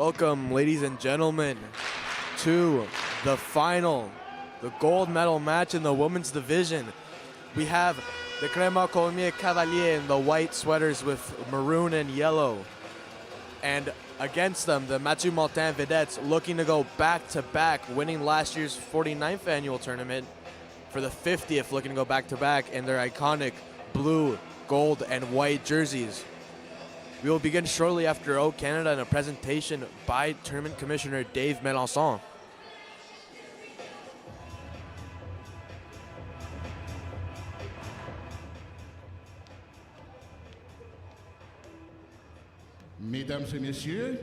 Welcome, ladies and gentlemen, to the final, the gold medal match in the women's division. We have the Clement-Cormier Cavalier in the white sweaters with maroon and yellow. And against them, the Mathieu-Martin Vedettes looking to go back-to-back, winning last year's 49th annual tournament for the 50th, looking to go back-to-back in their iconic blue, gold, and white jerseys. We will begin shortly after O Canada and a presentation by Tournament Commissioner Dave Melançon. Mesdames et messieurs,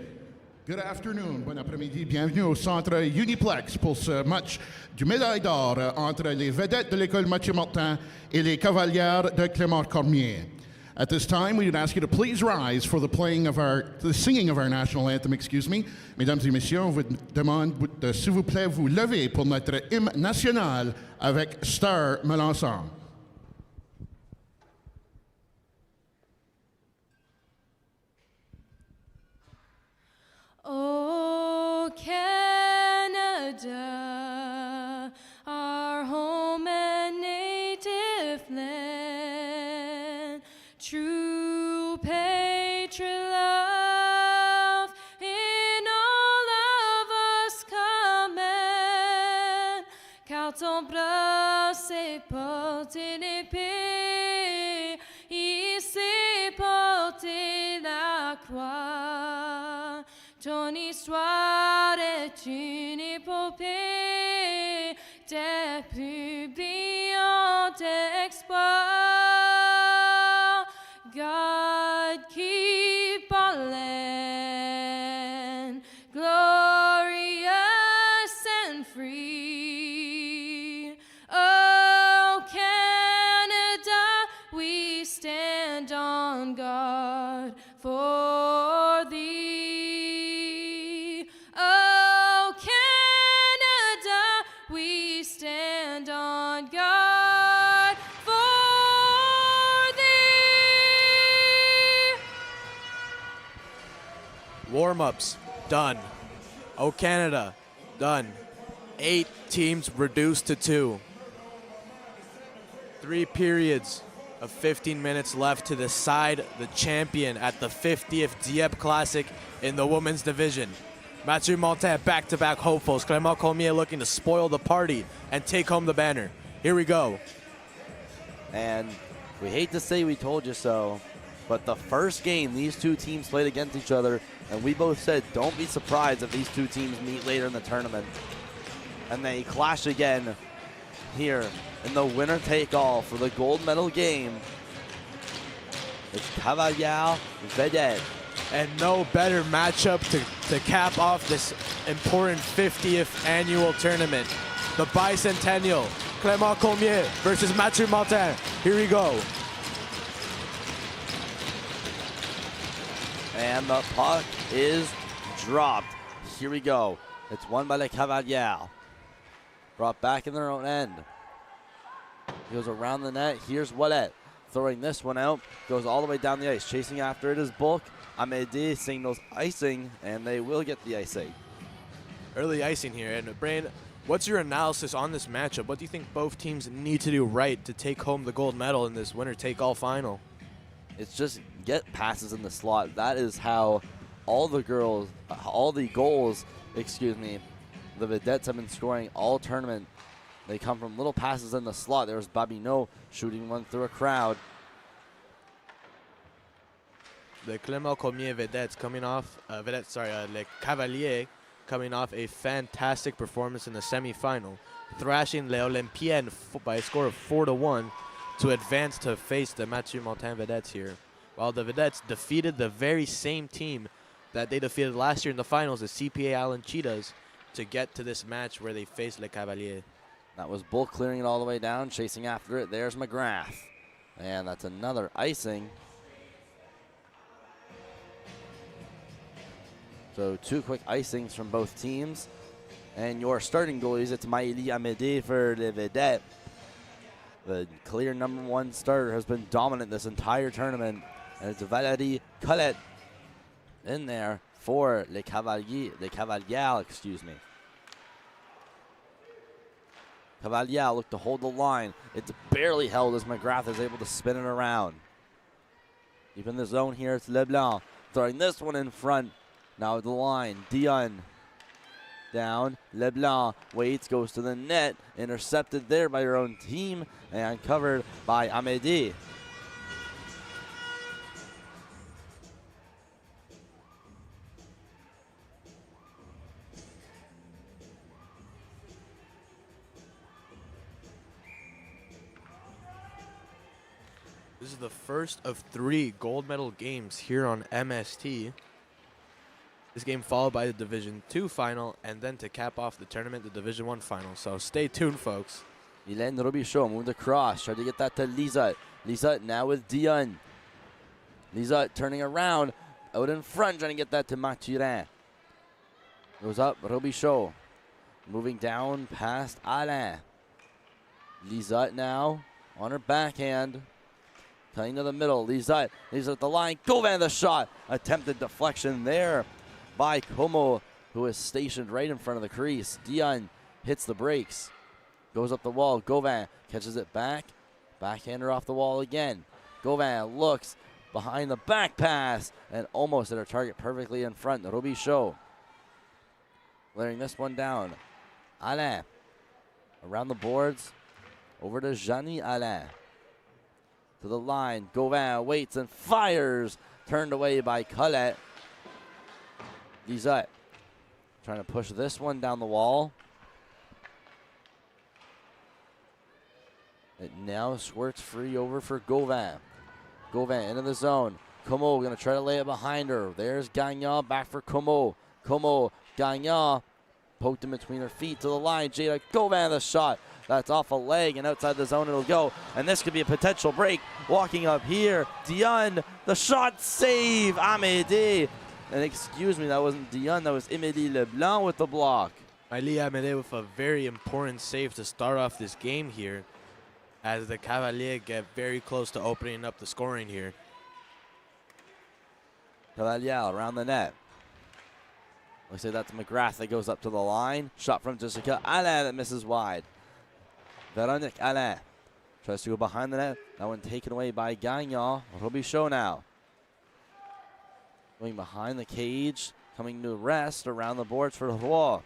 good afternoon, bon après-midi, bienvenue au centre Uniplex pour ce match du médaille d'or entre les vedettes de l'école Mathieu-Martin et les cavalières de Clement-Cormier. At this time, we would ask you to please rise for the singing of our national anthem, Mesdames et messieurs, on vous demande de, s'il vous plaît, vous lever pour notre hymne national avec Star Melançon. Oh, Canada, our home and native land, true patriot love in all of us command, car ton bras s'est porté l'épée, il s'est porté la croix. Ton histoire est une épopée des plus brillants exploits. God keep our land glorious and free. Oh, Canada, we stand on guard for thee. Warm-ups, done. O Canada, done. 8 teams reduced to 2. 3 periods of 15 minutes left to decide the champion at the 50th Dieppe Classic in the women's division. Mathieu-Martin back-to-back hopefuls. Clement-Cormier looking to spoil the party and take home the banner. Here we go. And we hate to say we told you so, but the first game these two teams played against each other, and we both said don't be surprised if these two teams meet later in the tournament. And they clash again here in the winner-take-all for the gold medal game. It's Cavalier Vedette. And no better matchup to cap off this important 50th annual tournament. The bicentennial, Clement-Cormier versus Mathieu-Martin. Here we go. And the puck is dropped. Here we go. It's won by the Cavalier. Brought back in their own end. Goes around the net. Here's Wallet. Throwing this one out. Goes all the way down the ice. Chasing after it is Bulk. Amédée signals icing, and they will get the icing. Early icing here. And Brain, what's your analysis on this matchup? What do you think both teams need to do right to take home the gold medal in this winner-take-all final? It's just get passes in the slot. That is how all the goals, the Vedettes have been scoring all tournament. They come from little passes in the slot. There's Babineau shooting one through a crowd. The Clement-Cormier Vedettes coming off, Le Cavalier coming off a fantastic performance in the semifinal, thrashing Les Olympiennes by a score of 4-1 to advance to face the Mathieu-Martin Vedettes here. While the Vedettes defeated the very same team that they defeated last year in the finals, the CPA Island Cheetahs, to get to this match where they faced Le Cavalier. That was Bull clearing it all the way down, chasing after it. There's McGrath. And that's another icing. So 2 quick icings from both teams. And your starting goalies, it's Maëlie Amédée for the Vedettes. The clear #1 starter has been dominant this entire tournament. And it's Valérie Colette in there for Les Cavaliers, excuse me. Cavalier looked to hold the line. It's barely held as McGrath is able to spin it around. Deep in the zone here, it's Leblanc throwing this one in front. Now at the line, Dion down. Leblanc waits, goes to the net. Intercepted there by your own team and covered by Amédée. This is the first of 3 gold medal games here on MST. This game followed by the Division 2 final, and then to cap off the tournament, the Division 1 final. So stay tuned, folks. Hélène Robichaud moved across, tried to get that to Lizotte. Lizotte now with Dion. Lizotte turning around, out in front, trying to get that to Mathieu-Martin. Goes up, Robichaud. Moving down past Alain. Lizotte now on her backhand. Cutting to the middle, Lizotte at the line. Gauvin the shot. Attempted deflection there by Como, who is stationed right in front of the crease. Dion hits the brakes. Goes up the wall. Gauvin catches it back. Backhander off the wall again. Gauvin looks behind the back pass and almost at her target perfectly in front. Robichaud laying this one down. Alain around the boards. Over to Jeannie Alain. To the line, Gauvin waits and fires. Turned away by Colette. Lizotte trying to push this one down the wall. It now squirts free over for Gauvin. Gauvin into the zone. Como going to try to lay it behind her. There's Gagnon back for Como. Como, Gagnon poked in between her feet to the line. Jada Gauvin the shot. That's off a leg and outside the zone it'll go. And this could be a potential break. Walking up here, Dion, the shot save, Amédée. And excuse me, that wasn't Dion, that was Émilie Leblanc with the block. Amélie Amédée with a very important save to start off this game here, as the Cavaliers get very close to opening up the scoring here. Cavalier around the net. Looks like that's McGrath that goes up to the line. Shot from Jessica Alain that misses wide. Véronique Alain tries to go behind the net. That one taken away by Gagnon. Robichaud now. Going behind the cage. Coming to rest around the boards for Roy.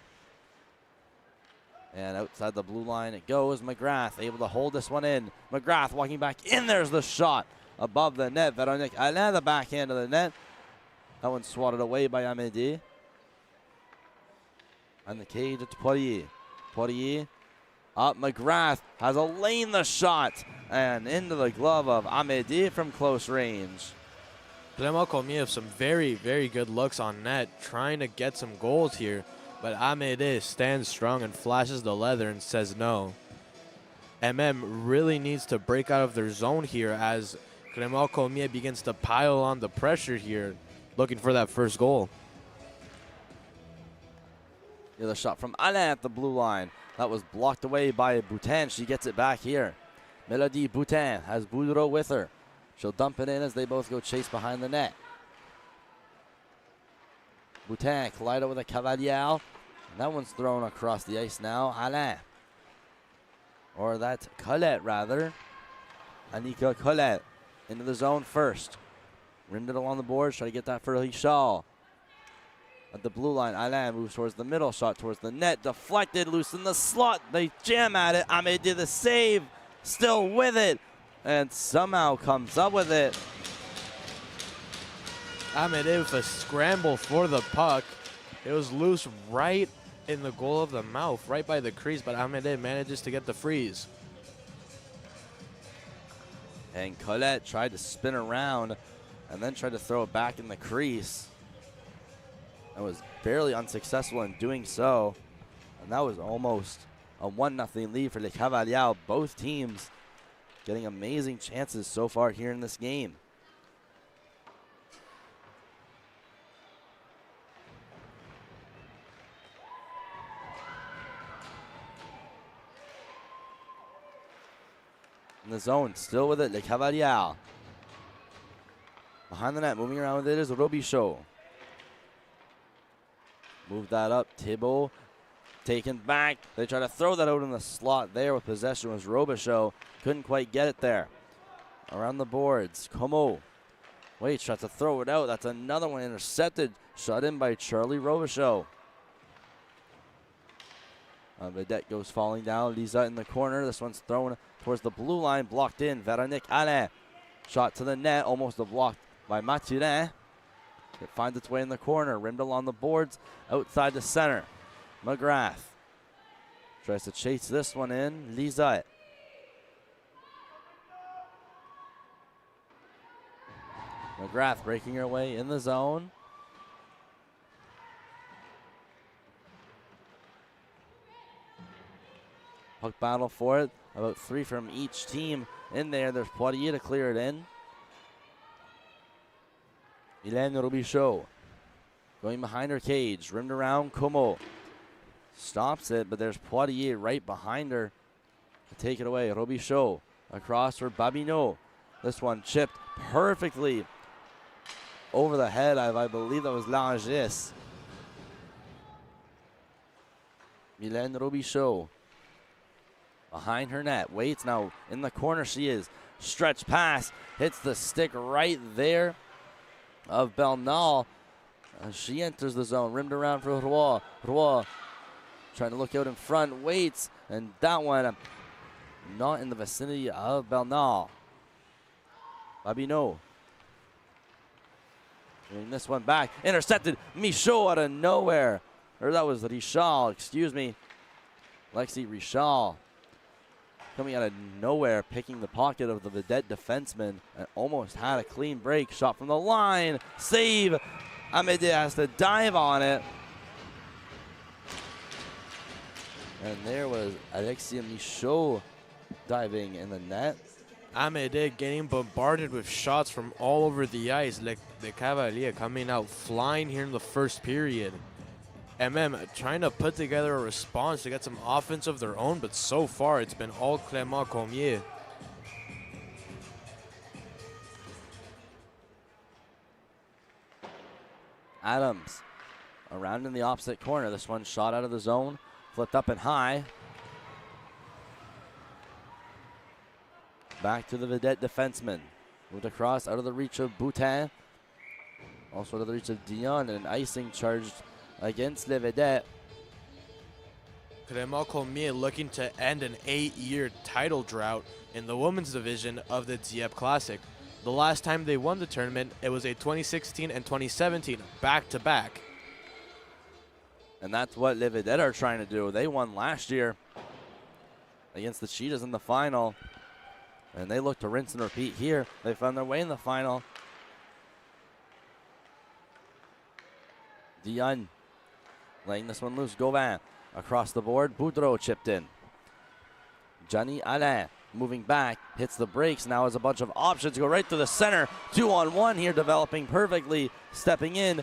And outside the blue line it goes. McGrath able to hold this one in. McGrath walking back in. There's the shot above the net. Véronique Alain, the backhand of the net. That one swatted away by Amédée. And the cage, it's Poirier. Poirier up. McGrath has a lane the shot. And into the glove of Amédée from close range. Clement-Cormier have some very, very good looks on net, trying to get some goals here. But Amédée stands strong and flashes the leather and says no. Really needs to break out of their zone here as Clement-Cormier begins to pile on the pressure here, looking for that first goal. The other shot from Alain at the blue line. That was blocked away by Boutin. She gets it back here. Melody Boutin has Boudreau with her. She'll dump it in as they both go chase behind the net. Boutin collided with a Cavalier. And that one's thrown across the ice now. Alain. Or that's Colette, rather. Anika Colette into the zone first. Rinded along the boards. Try to get that for Richard. At the blue line, Alain moves towards the middle. Shot towards the net. Deflected. Loose in the slot. They jam at it. Amédée the save. Still with it. And somehow comes up with it. Amédée with a scramble for the puck. It was loose right in the goal of the mouth, right by the crease, but Amédée manages to get the freeze. And Colette tried to spin around and then tried to throw it back in the crease. And was barely unsuccessful in doing so. And that was almost a 1-0 lead for Les Cavaliers. Both teams getting amazing chances so far here in this game. In the zone, still with it, Les Cavaliers. Behind the net, moving around with it is Robichaud. Move that up. Thibault taken back. They try to throw that out in the slot there with possession was Robichaud. Couldn't quite get it there. Around the boards. Como. Wait, tries to throw it out. That's another one intercepted. Shot in by Charlie Robichaud. Vedette goes falling down. Lisa in the corner. This one's thrown towards the blue line. Blocked in. Véronique Alain. Shot to the net. Almost blocked by Mathieu-Martin. It finds its way in the corner. Rimmed along the boards. Outside the center. McGrath tries to chase this one in. Lisa. McGrath breaking her way in the zone. Puck battle for it. About 3 from each team in there. There's Poitier to clear it in. Hélène Robichaud going behind her cage. Rimmed around. Como stops it, but there's Poitier right behind her to take it away. Robichaud across for Babineau. This one chipped perfectly over the head. I believe that was Langis. Hélène Robichaud behind her net. Waits now in the corner. She is. Stretch pass. Hits the stick right there of Bernal. She enters the zone. Rimmed around for Roy. Roy trying to look out in front. Waits. And that one not in the vicinity of Bernal. Babineau. Bring this one back. Intercepted. Michaud out of nowhere. Or that was Richard. Excuse me. Lexi Richard. Coming out of nowhere, picking the pocket of the Vedette defenseman, and almost had a clean break. Shot from the line. Save. Amédée has to dive on it. And there was Alexia Michaud diving in the net. Amédée getting bombarded with shots from all over the ice. Like the Cavaliers coming out flying here in the first period. MM trying to put together a response to get some offense of their own, but so far it's been all Clement-Cormier. Adams around in the opposite corner. This one shot out of the zone, flipped up and high. Back to the Vedette defenseman. Moved across out of the reach of Boutin. Also out of the reach of Dion, and an icing charged against Les Vedettes. Clement-Cormier looking to end an 8-year title drought in the women's division of the Dieppe Classic. The last time they won the tournament, it was a 2016 and 2017 back-to-back. And that's what Les Vedettes are trying to do. They won last year against the Cheetahs in the final. And they look to rinse and repeat here. They found their way in the final. Dion laying this one loose. Gauvin across the board. Boudreau chipped in. Johnny Alain moving back. Hits the brakes. Now has a bunch of options. Go right to the center. 2-on-1 here, developing perfectly. Stepping in.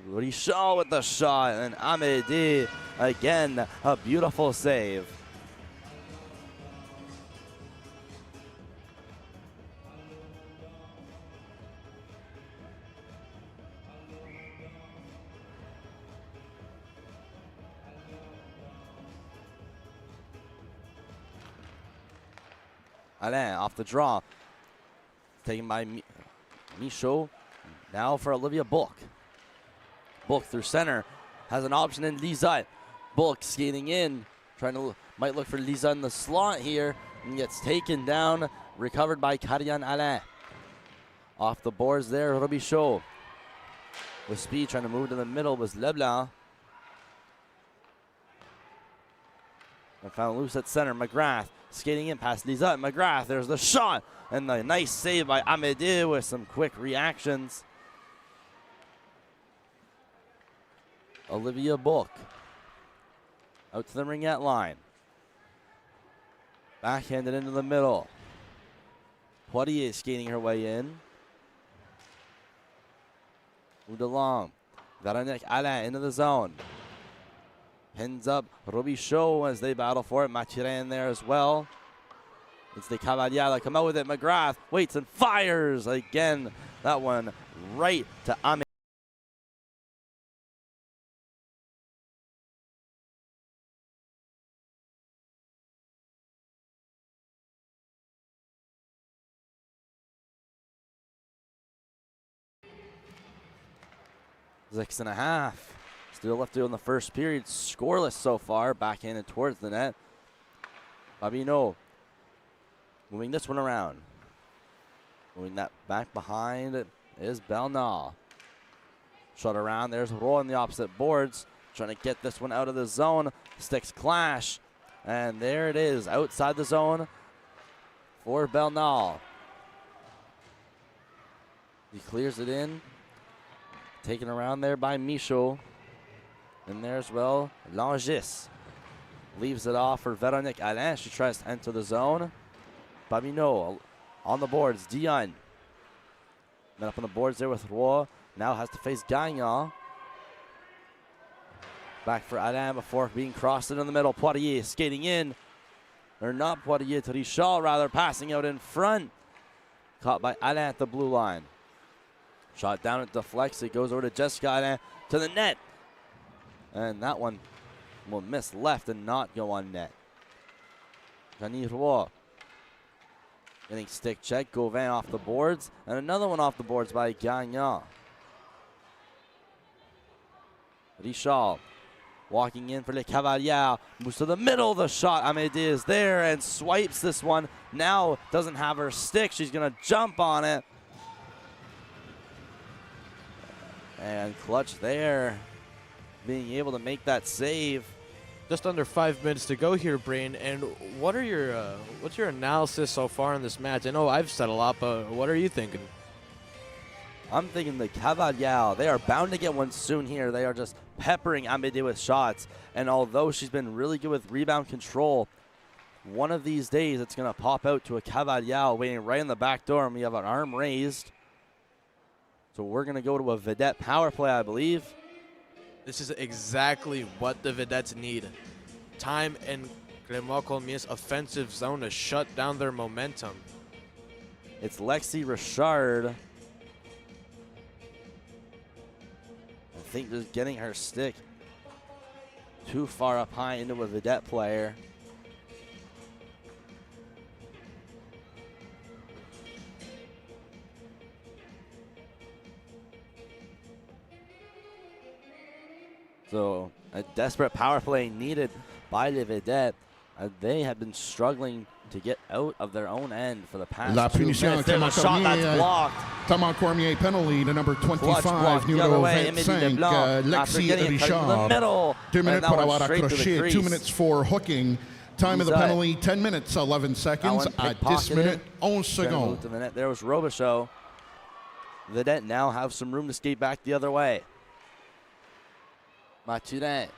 Richard with the shot. And Amédée again. A beautiful save. Alain off the draw. Taken by Michaud. Now for Olivia Bulk. Bulk through center. Has an option in Lisa. Bulk skating in. Might look for Lisa in the slot here. And gets taken down. Recovered by Karian Alain. Off the boards there, Robichaud. With speed, trying to move to the middle was Leblanc. And found loose at center. McGrath skating in past Lisa. McGrath, there's the shot. And the nice save by Amédée with some quick reactions. Olivia Bulk out to the ringette line. Backhanded into the middle. Poitier skating her way in. Moved along. Véronique Alain into the zone. Pins up Robichaud as they battle for it. Mathieu-Martin there as well. It's the Cavaliers that come out with it. McGrath waits and fires again. That one right to Amédée. 6.5. Still left to go in the first period. Scoreless so far. Backhanded towards the net. Babino moving this one around. Moving that back behind is Bernal. Shot around. There's Roy on the opposite boards. Trying to get this one out of the zone. Sticks clash. And there it is. Outside the zone for Bernal. He clears it in. Taken around there by Michaud. And there as well, Langis. Leaves it off for Véronique Alain. She tries to enter the zone. Babino on the boards. Dion. Then up on the boards there with Roy. Now has to face Gagnon. Back for Alain before being crossed in the middle. Poirier skating in. Or not Poirier, to Richard rather. Passing out in front. Caught by Alain at the blue line. Shot down, it deflects. It goes over to Jessica Alain to the net. And that one will miss left and not go on net. Jeannie Roy getting stick check. Gauvin off the boards. And another one off the boards by Gagnon. Richard walking in for Les Cavaliers. Moves to the middle of the shot. Amédée is there and swipes this one. Now doesn't have her stick. She's going to jump on it. And clutch there. Being able to make that save. Just under 5 minutes to go here, Brain. And what are your what's your analysis so far in this match? I know I've said a lot, but what are you thinking? I'm thinking the Cavaliers, they are bound to get one soon here. They are just peppering Amédée with shots. And although she's been really good with rebound control, one of these days it's going to pop out to a Cavalier waiting right in the back door, and we have an arm raised. So we're going to go to a Vedette power play, I believe. This is exactly what the Vedettes need. Time in Clement-Cormier's offensive zone to shut down their momentum. It's Lexi Richard. I think just getting her stick too far up high into a Vedette player. So a desperate power play needed by the Vedette. They have been struggling to get out of their own end for the past La 2 punition minutes. There's a shot that's blocked. Clement-Cormier penalty to number 25, The other numéro way, 25, Lexi the Richard. middle. 2 minutes pour avoir accroché. accroché, 2 minutes for hooking. Time of the penalty, 10 minutes, 11 seconds. At 10 minutes, 11 seconds. There was Robichaud. Vedette now have some room to skate back the other way. Mathieu-Martin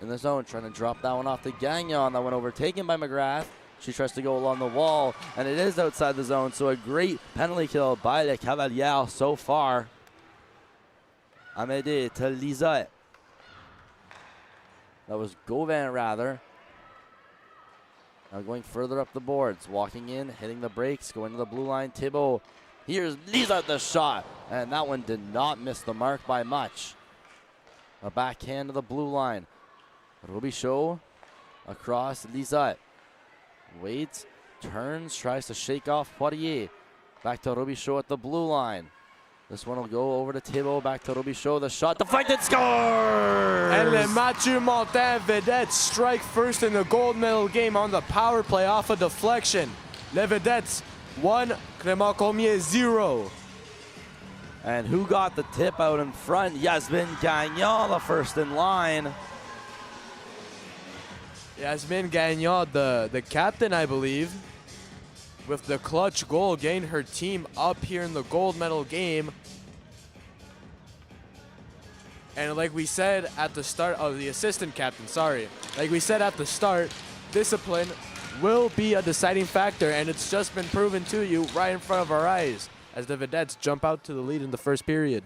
in the zone, trying to drop that one off to Gagnon. That one overtaken by McGrath. She tries to go along the wall, and it is outside the zone. So a great penalty kill by Les Cavaliers so far. Amédée to Lisa. That was Gauvin, rather. Now going further up the boards, walking in, hitting the brakes, going to the blue line. Thibault. Here's Lisa the shot, and that one did not miss the mark by much. A backhand to the blue line. Robichaud across Lisa. Waits, turns, tries to shake off Poirier. Back to Robichaud at the blue line. This one will go over to Thibault, back to Robichaud. The shot deflected, scores! And then Mathieu-Martin Vedettes strike first in the gold medal game on the power play off a deflection. Les Vedettes 1, Clement-Cormier 0. And who got the tip out in front? Yasmin Gagnon, the first in line. Yasmin Gagnon, the captain, I believe, with the clutch goal, gained her team up here in the gold medal game. And like we said at the start, the assistant captain, sorry. Like we said at the start, discipline will be a deciding factor, and it's just been proven to you right in front of our eyes as the Vedettes jump out to the lead in the first period.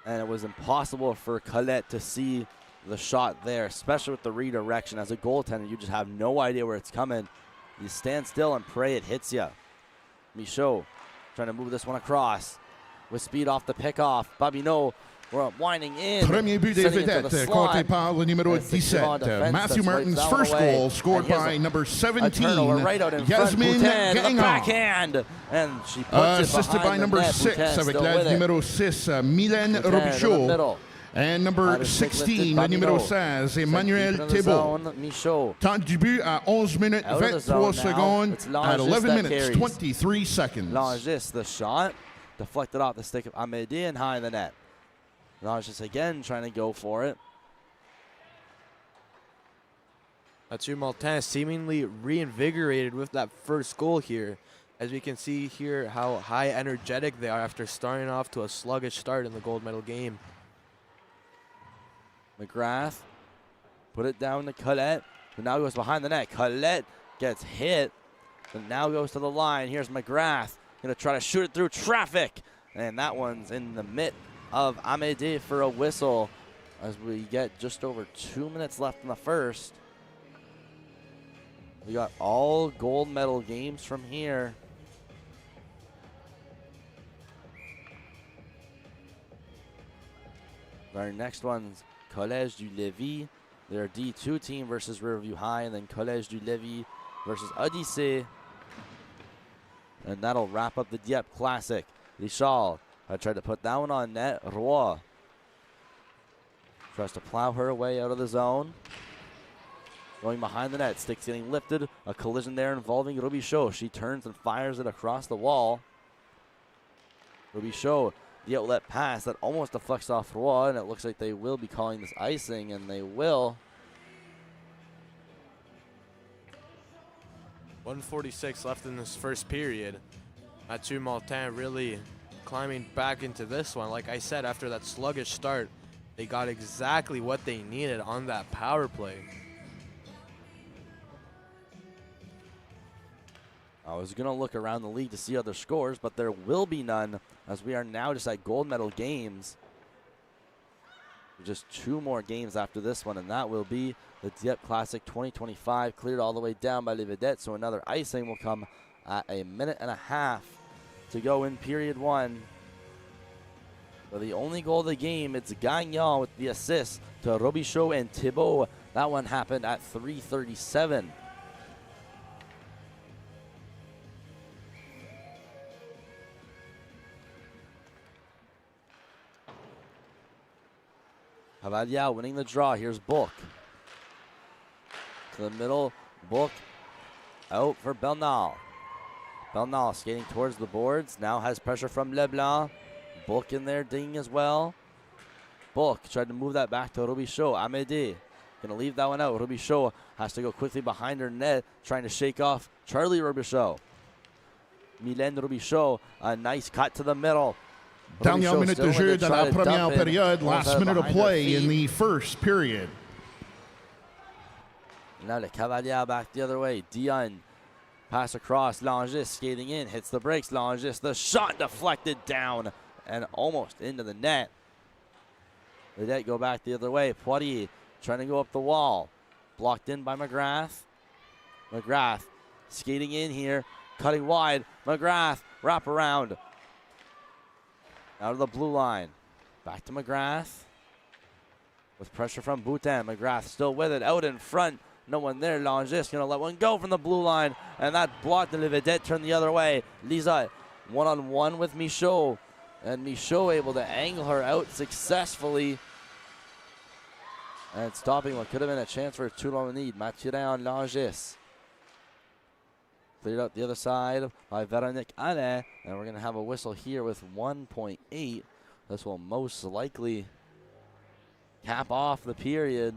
And it was impossible for Colette to see the shot there, especially with the redirection. As a goaltender, you just have no idea where it's coming. You stand still and pray it hits you. Michaud trying to move this one across with speed off the pickoff. Babino We're winding in. Premier but des sending it to the vedettes, slot. compté par le numéro And it's secure on 17. defense. Matthew That's Martin's wiped that first one away. goal scored And here's by number a 17, turnover right out in front. Yasmine Boutin, the Gagnon. backhand. And she puts it Assisted behind by the number net. 6 Boutin avec still l'aide with du it. numéro 6, Mylène Boutin to the Robichaud. middle. And number That is 16, lifted, le numéro Bamido. 16, Emmanuel Sent deep into the Thébault. zone, Michaud. Temps du but à 11 minutes Out of the 23 zone now. seconds It's at Langis 11 that minutes carries. 23 seconds. Langis, the shot, deflected off the stick of Amédée and high in the net. Langis again trying to go for it. Mathieu-Martin seemingly reinvigorated with that first goal here. As we can see here how high energetic they are after starting off to a sluggish start in the gold medal game. McGrath put it down to Colette, who now goes behind the net. Colette gets hit, and now goes to the line. Here's McGrath, going to try to shoot it through traffic. And that one's in the mitt of Amédée for a whistle as we get just over 2 minutes left in the first. We got all gold medal games from here. Our next one's Collège du Lévis, their D2 team versus Riverview High, and then Collège du Lévis versus Odyssey. And that'll wrap up the Dieppe Classic. Richard, I tried to put that one on net. Roy tries to plow her way out of the zone. Going behind the net, sticks getting lifted. A collision there involving Robichaud. She turns and fires it across the wall. Robichaud, the outlet pass that almost deflects off Roy, and it looks like they will be calling this icing, and they will. 1:46 left in this first period. Mathieu-Martin really climbing back into this one. Like I said, after that sluggish start, they got exactly what they needed on that power play. I was going to look around the league to see other scores, but there will be none as we are now just at gold medal games. Just 2 more games after this one, and that will be the Dieppe Classic 2025, cleared all the way down by Les Vedettes. So another icing will come at 1.5 minutes to go in period 1. But the only goal of the game, it's Gagnon with the assist to Robichaud and Thibault. That one happened at 3:37. Cavalier winning the draw. Here's Book. To the middle. Book out for Bernal. Bernal skating towards the boards. Now has pressure from Leblanc. Book in there dinging as well. Book tried to move that back to Robichaud. Amédée going to leave that one out. Robichaud has to go quickly behind her net, trying to shake off Charlie Robichaud. Mylène Robichaud, a nice cut to the middle. Dernière minute de jeu de la première période, last minute of play in the first period. Now the Cavalier back the other way. Dion, pass across. Langis skating in, hits the brakes. Langis, the shot deflected down and almost into the net. Vedette go back the other way. Poirier trying to go up the wall. Blocked in by McGrath. McGrath skating in here, cutting wide. McGrath, wrap around. Out of the blue line. Back to McGrath. With pressure from Boutin. McGrath still with it. Out in front. No one there. Langis going to let one go from the blue line. And that blocked the Vedette turned the other way. Lisa one-on-one with Michaud. And Michaud able to angle her out successfully. And stopping what could have been a chance for a 2-1 lead. Mathieu-Martin on Langis. Cleared out the other side by Véronique Alain. And we're going to have a whistle here with 1.8. This will most likely cap off the period.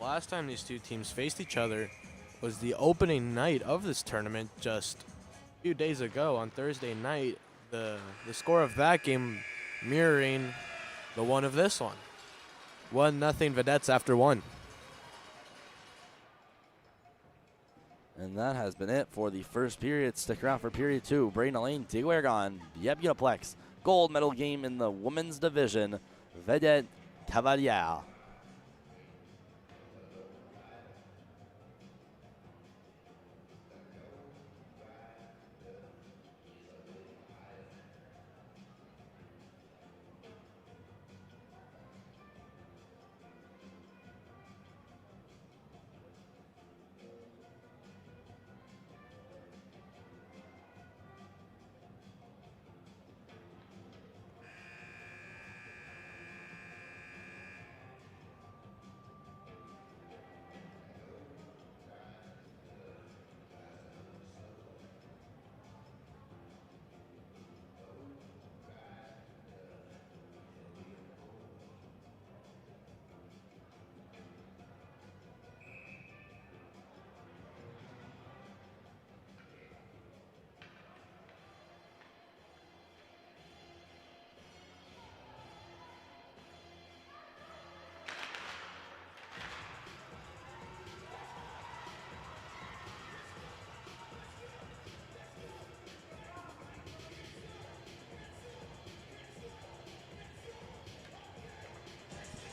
Last time these two teams faced each other was the opening night of this tournament just a few days ago on Thursday night. The score of that game mirroring the one of this one. 1-0 Vedettes after 1. And that has been it for the first period. Stick around for period 2. Braden Alain, Diguergon, Dieppe Uniplex. Gold medal game in the women's division. Vedette Cavalier.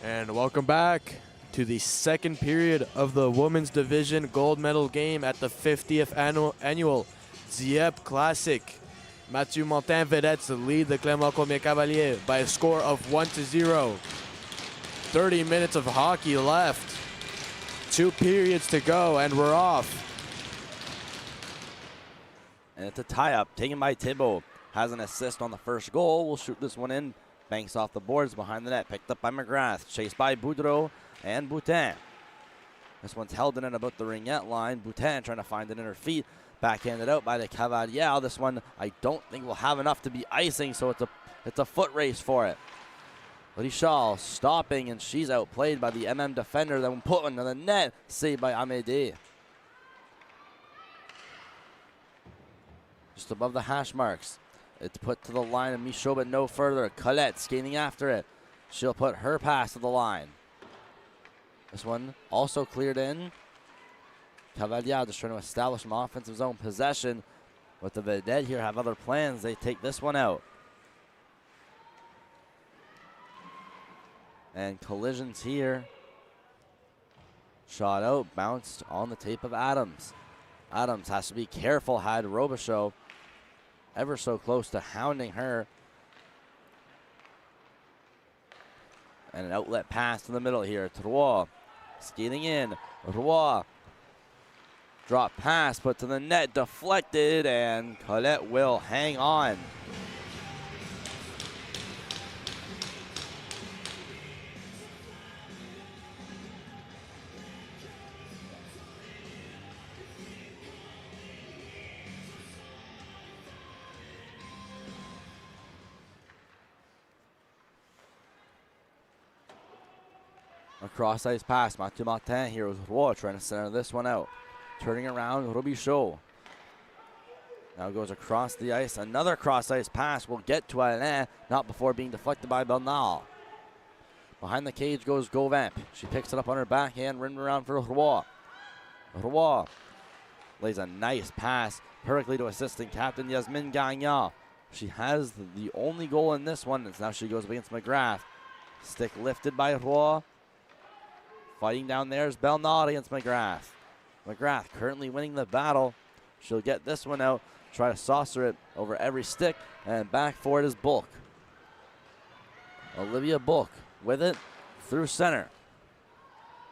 And welcome back to the second period of the women's division gold medal game at the 50th annual Dieppe Classic. Mathieu-Martin Vedettes lead the Clement-Cormier Cavaliers by a score of 1-0. 30 minutes of hockey left. 2 periods to go, and we're off. And it's a tie-up taken by Thibault. Has an assist on the first goal. Will shoot this one in. Banks off the boards behind the net. Picked up by McGrath. Chased by Boudreau and Boutin. This one's held in at about the ringette line. Boutin trying to find it in her feet. Backhanded out by the Cavalier. This one I don't think will have enough to be icing, so it's a foot race for it. Richard stopping, and she's outplayed by the MM defender. Then put into the net. Saved by Amédée. Just above the hash marks. It's put to the line of Michaud, but no further. Colette skating after it. She'll put her pass to the line. This one also cleared in. Cavalier just trying to establish some offensive zone possession. But the Vedette here have other plans. They take this one out. And collisions here. Shot out, bounced on the tape of Adams. Adams has to be careful, had Robichaud ever so close to hounding her. And an outlet pass in the middle here. Trois skating in. Roy. Drop pass, put to the net, deflected, and Colette will hang on. A cross-ice pass. Mathieu-Martin here with Roy trying to center this one out. Turning around, Robichaud. Now goes across the ice. Another cross-ice pass will get to Alain, not before being deflected by Bernard. Behind the cage goes Gauvin. She picks it up on her backhand, running around for Roy. Roy lays a nice pass perfectly to assistant captain Yasmine Gagnon. She has the only goal in this one. It's now she goes against McGrath. Stick lifted by Roy. Fighting down there is Bernard against McGrath. McGrath currently winning the battle. She'll get this one out, try to saucer it over every stick, and back for it is Bulk. Olivia Bulk with it through center.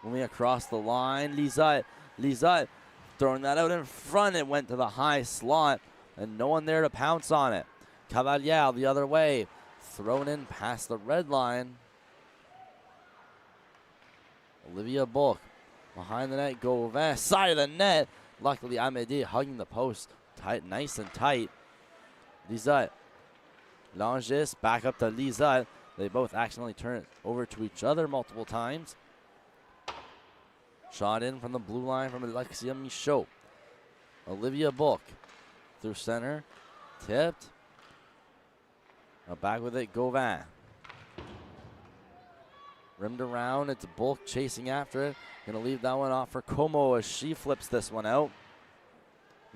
Moving across the line, Lisette. Lisette throwing that out in front. It went to the high slot, and no one there to pounce on it. Cavalier the other way, thrown in past the red line. Olivia Bulk behind the net, Gauvin, side of the net. Luckily, Amédée hugging the post tight, nice and tight. Lisette. Langis back up to Lisette. They both accidentally turn it over to each other multiple times. Shot in from the blue line from Alexia Michaud. Olivia Bulk through center. Tipped. Now back with it, Gauvin. Rimmed around, it's Bulk chasing after it. Gonna leave that one off for Como as she flips this one out.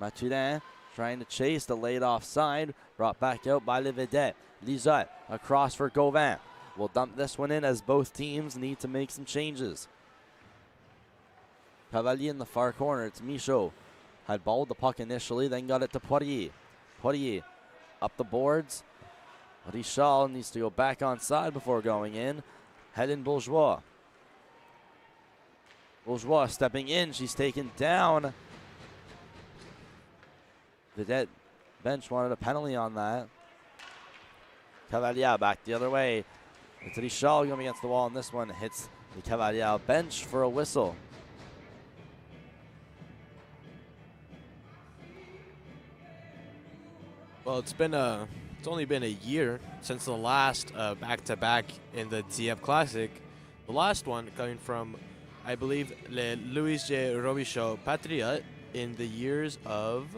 Mathurin trying to chase, delayed offside. Brought back out by Le Vedette. Lisette across for Gauvin. We'll dump this one in as both teams need to make some changes. Cavalier in the far corner, it's Michaud. Had balled the puck initially, then got it to Poirier. Poirier up the boards. Richard needs to go back on side before going in. Helen Bourgeois. Bourgeois stepping in. She's taken down. The bench wanted a penalty on that. Cavalier back the other way. It's Richard going against the wall, and this one hits the Cavalier bench for a whistle. Well, it's only been a year since the last back-to-back in the Dieppe Classic. The last one coming from, I believe, Le Louis J. Robichaud Patriot in the years of...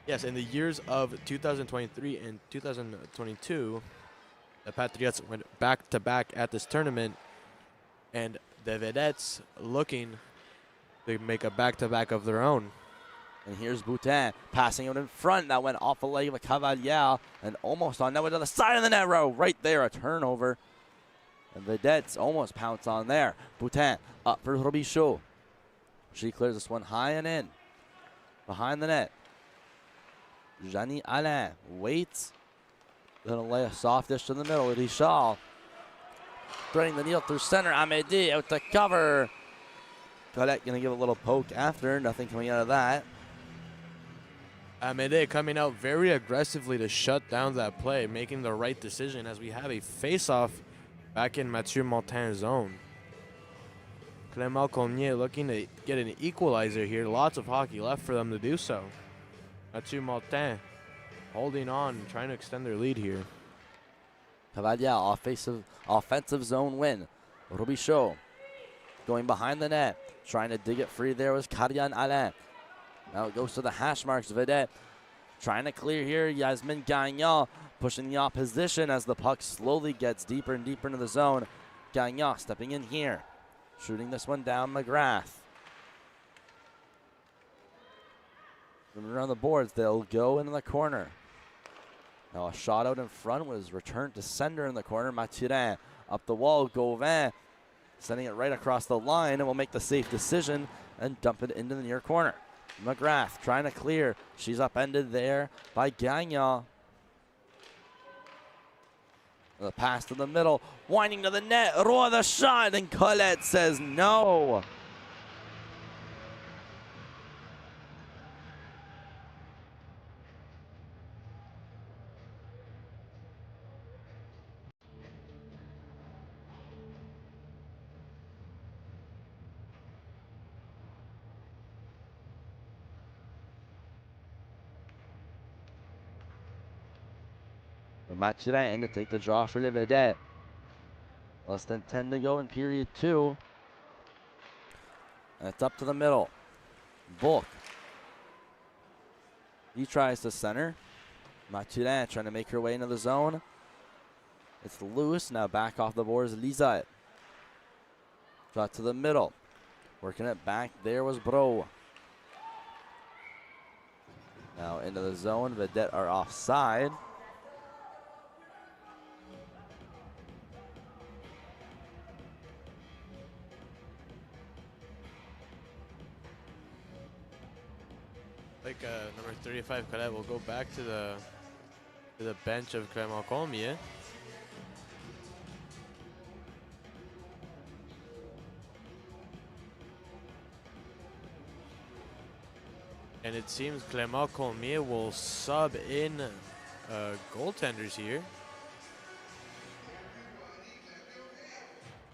Yes, in the years of 2023 and 2022, the Patriots went back-to-back at this tournament, and the Vedettes looking to make a back-to-back of their own. And here's Boutin passing it in front. That went off the leg of a Cavalier and almost on that way to the side of the net row. Right there, a turnover. And Vedettes almost pounce on there. Boutin up for Robichaud. She clears this one high and in. Behind the net. Jeannie Alain waits. Gonna lay a soft dish to the middle. Richard threading the needle through center. Amédée out to cover. Colette gonna give a little poke after. Nothing coming out of that. Amédée coming out very aggressively to shut down that play, making the right decision as we have a face-off back in Mathieu-Martin's zone. Clement-Cormier looking to get an equalizer here. Lots of hockey left for them to do so. Mathieu-Martin holding on, trying to extend their lead here. Cavalier, offensive zone win. Robichaud going behind the net. Trying to dig it free there was Karian Alain. Now it goes to the hash marks. Vedette trying to clear here. Yasmin Gagnon pushing the opposition as the puck slowly gets deeper and deeper into the zone. Gagnon stepping in here. Shooting this one down McGrath. Around the boards, they'll go into the corner. Now a shot out in front was returned to sender in the corner. Mathurin up the wall. Gauvin sending it right across the line and will make the safe decision and dump it into the near corner. McGrath trying to clear. She's upended there by Gagnon. The pass to the middle, winding to the net. Roy the shot, and Colette says no. Mathurin to take the draw for the Vedette. Less than 10 to go in period 2. And it's up to the middle. Bulk. He tries to center. Mathurin trying to make her way into the zone. It's loose. Now back off the boards. Lisa. Shot to the middle. Working it back. There was Bro. Now into the zone. Vedette are offside. Number 35 Colette will go back to the bench of Clement-Cormier. And it seems Clement-Cormier will sub in goaltenders here.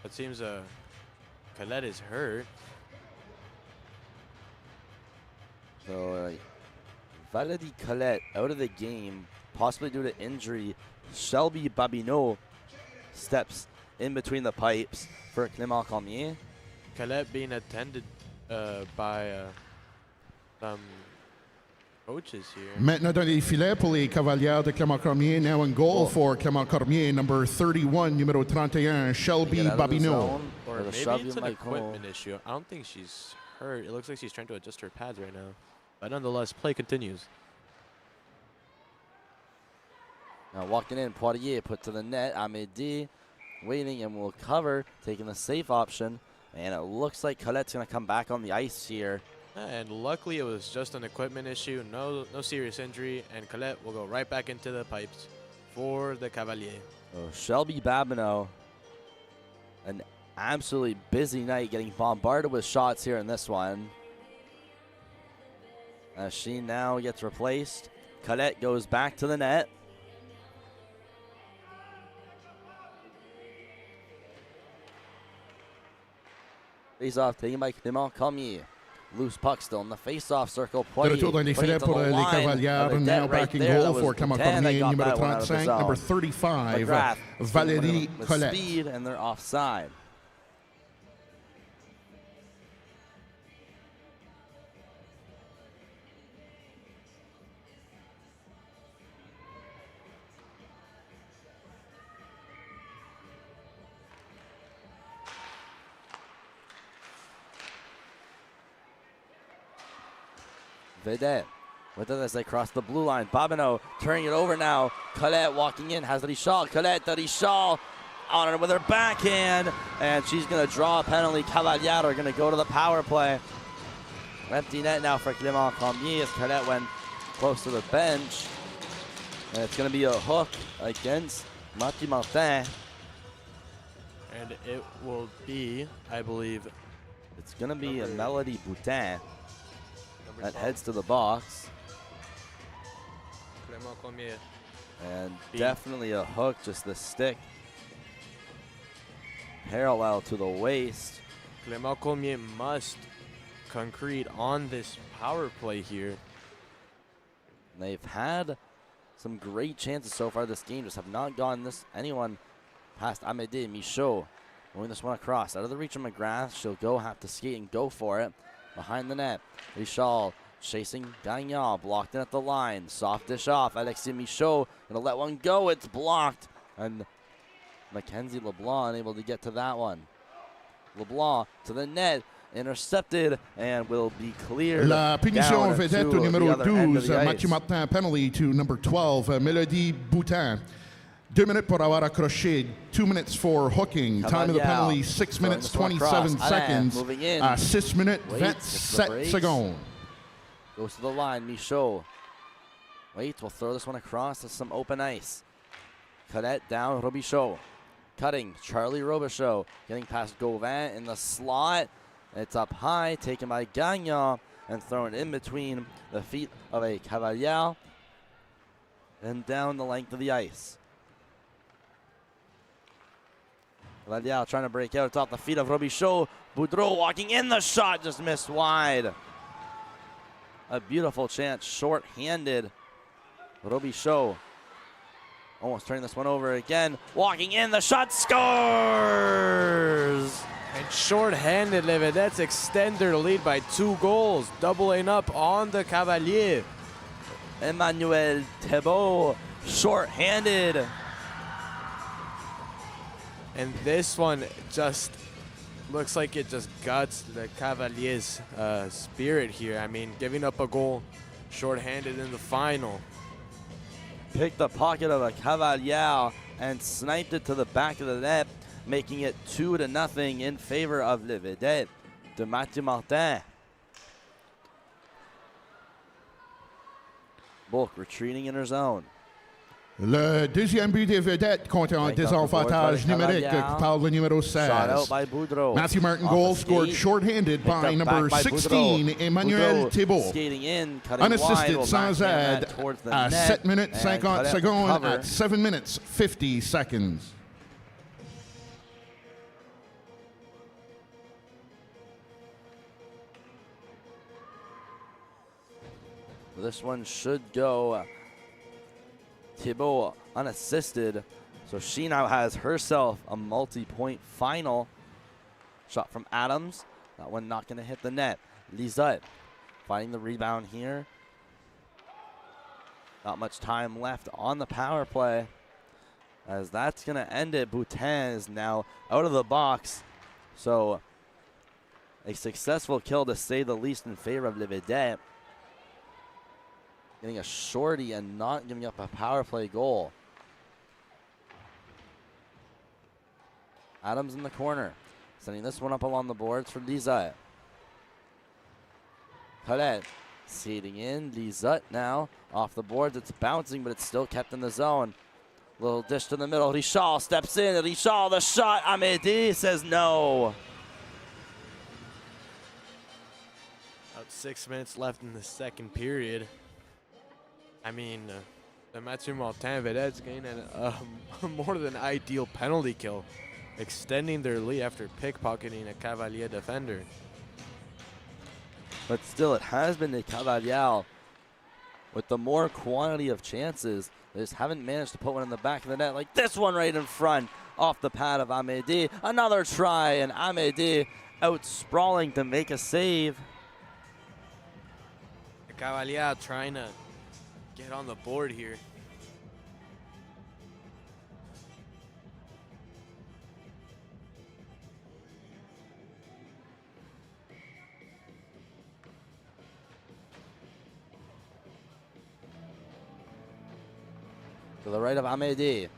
It seems Colette is hurt. So Valérie Colette out of the game, possibly due to injury. Shelby Babineau steps in between the pipes for Clement-Cormier. Colette being attended by some coaches here. Maintenant dans les filets pour les Cavaliers de Clement-Cormier. Now in goal for Clement-Cormier, number 31, numéro 31, Shelby Babineau. Or maybe it's an equipment issue. I don't think she's hurt. It looks like she's trying to adjust her pads right now. But nonetheless, play continues. Now walking in, Poirier put to the net. Amédée waiting and will cover, taking the safe option. And it looks like Colette's going to come back on the ice here. And luckily it was just an equipment issue, no serious injury, and Colette will go right back into the pipes for the Cavalier. Oh, Shelby Babineau, an absolutely busy night, getting bombarded with shots here in this one. As she now gets replaced, Colette goes back to the net. Face-off taken by Clement-Cormier. Loose puck still in the face-off circle. De retour dans les filets pour les Cavaliers. Now back in goal for Clement-Cormier, numéro 35, number 35, Valérie Colette. Speed, and they're offside. Vedette. With it as they cross the blue line. Bobineau turning it over now. Colette walking in, has Richal. Colette to Richal on it with her backhand. And she's going to draw a penalty. Cavalier are going to go to the power play. Empty net now for Clement-Cormier as Colette went close to the bench. And it's going to be a hook against Mathieu-Martin. And it will be, I believe, It's going to be a Melody Boutin that 12. heads to the box. Clement-Cormier. And B. definitely a hook, just the stick. Parallel to the waist. Clement-Cormier must concrete on this power play here. And they've had some great chances so far this game, just have not gotten anyone past Amédée Michaud. Moving this one across, out of the reach of McGrath. She'll have to skate and go for it. Behind the net, Richal chasing Gagnon, blocked in at the line. Soft dish off, Alexis Michaud gonna let one go, it's blocked. And Mackenzie LeBlanc unable to get to that one. LeBlanc to the net, intercepted, and will be cleared. La punition down vedette to au numéro the other end of 12, the ice. Mathieu-Martin penalty to number 12, Melody Boutin. 2 minutes pour avoir accroché, 2 minutes for hooking. Time of the Cavalier penalty, 6 minutes, throwing this one 27 across. seconds. Alain moving in. 6 minutes, Wait, gets the 27 brace. secondes. Goes to the line, Michaud. Wait, we'll throw this one across to some open ice. Cadette down, Robichaud. Cutting, Charlie Robichaud. Getting past Gauvin in the slot. It's up high, taken by Gagnon, and thrown in between the feet of a Cavalier. And down the length of the ice. Cavalier trying to break out. It's off the feet of Robichaud. Boudreau walking in the shot, just missed wide. A beautiful chance, short-handed. Robichaud almost turning this one over again. Walking in, the shot scores! And short-handed, Les Vedettes extend their lead by 2 goals, doubling up on the Cavalier. Emmanuel Thibault, short-handed. And this one just looks like it just guts the Cavalier's spirit here. I mean, giving up a goal short-handed in the final. Picked the pocket of a Cavalier and sniped it to the back of the net, making it 2-0 in favor of Le Vedette de Mathieu-Martin. Bulk retreating in her zone. Le deuxième but des vedettes compte en Break off the désavantage board by numérique Cavalier. par le numéro Shot out 16. by Boudreau. Matthew Martin Off goal the scored skate. short-handed Picked by up number back by 16, Boudreau. Emmanuel Boudreau Thibault. skating in, cutting Unassisted, wide, sans backhand aide, that towards the à net, 7 minutes and 50 Colette secondes, recover. at 7 minutes 50 seconds. This one should go Thibault unassisted. So she now has herself a multi-point final. Shot from Adams. That one not going to hit the net. Lisette fighting the rebound here. Not much time left on the power play, as that's going to end it. Boutin is now out of the box. So a successful kill, to say the least, in favor of Le Vedette. Getting a shorty and not giving up a power play goal. Adams in the corner, sending this one up along the boards for Lisette. Colette skating in. Lisette now off the boards. It's bouncing, but it's still kept in the zone. Little dish to the middle. Richal steps in. Richal, the shot. Amédée says no. About 6 minutes left in the second period. I mean, the Mathieu-Martin Vedettes gained a more than ideal penalty kill, extending their lead after pickpocketing a Cavalier defender. But still, it has been the Cavalier with the more quantity of chances. They just haven't managed to put one in the back of the net, like this one right in front, off the pad of Amédée. Another try, and Amédée out sprawling to make a save. The Cavalier trying to get on the board here. to the right of Amédée.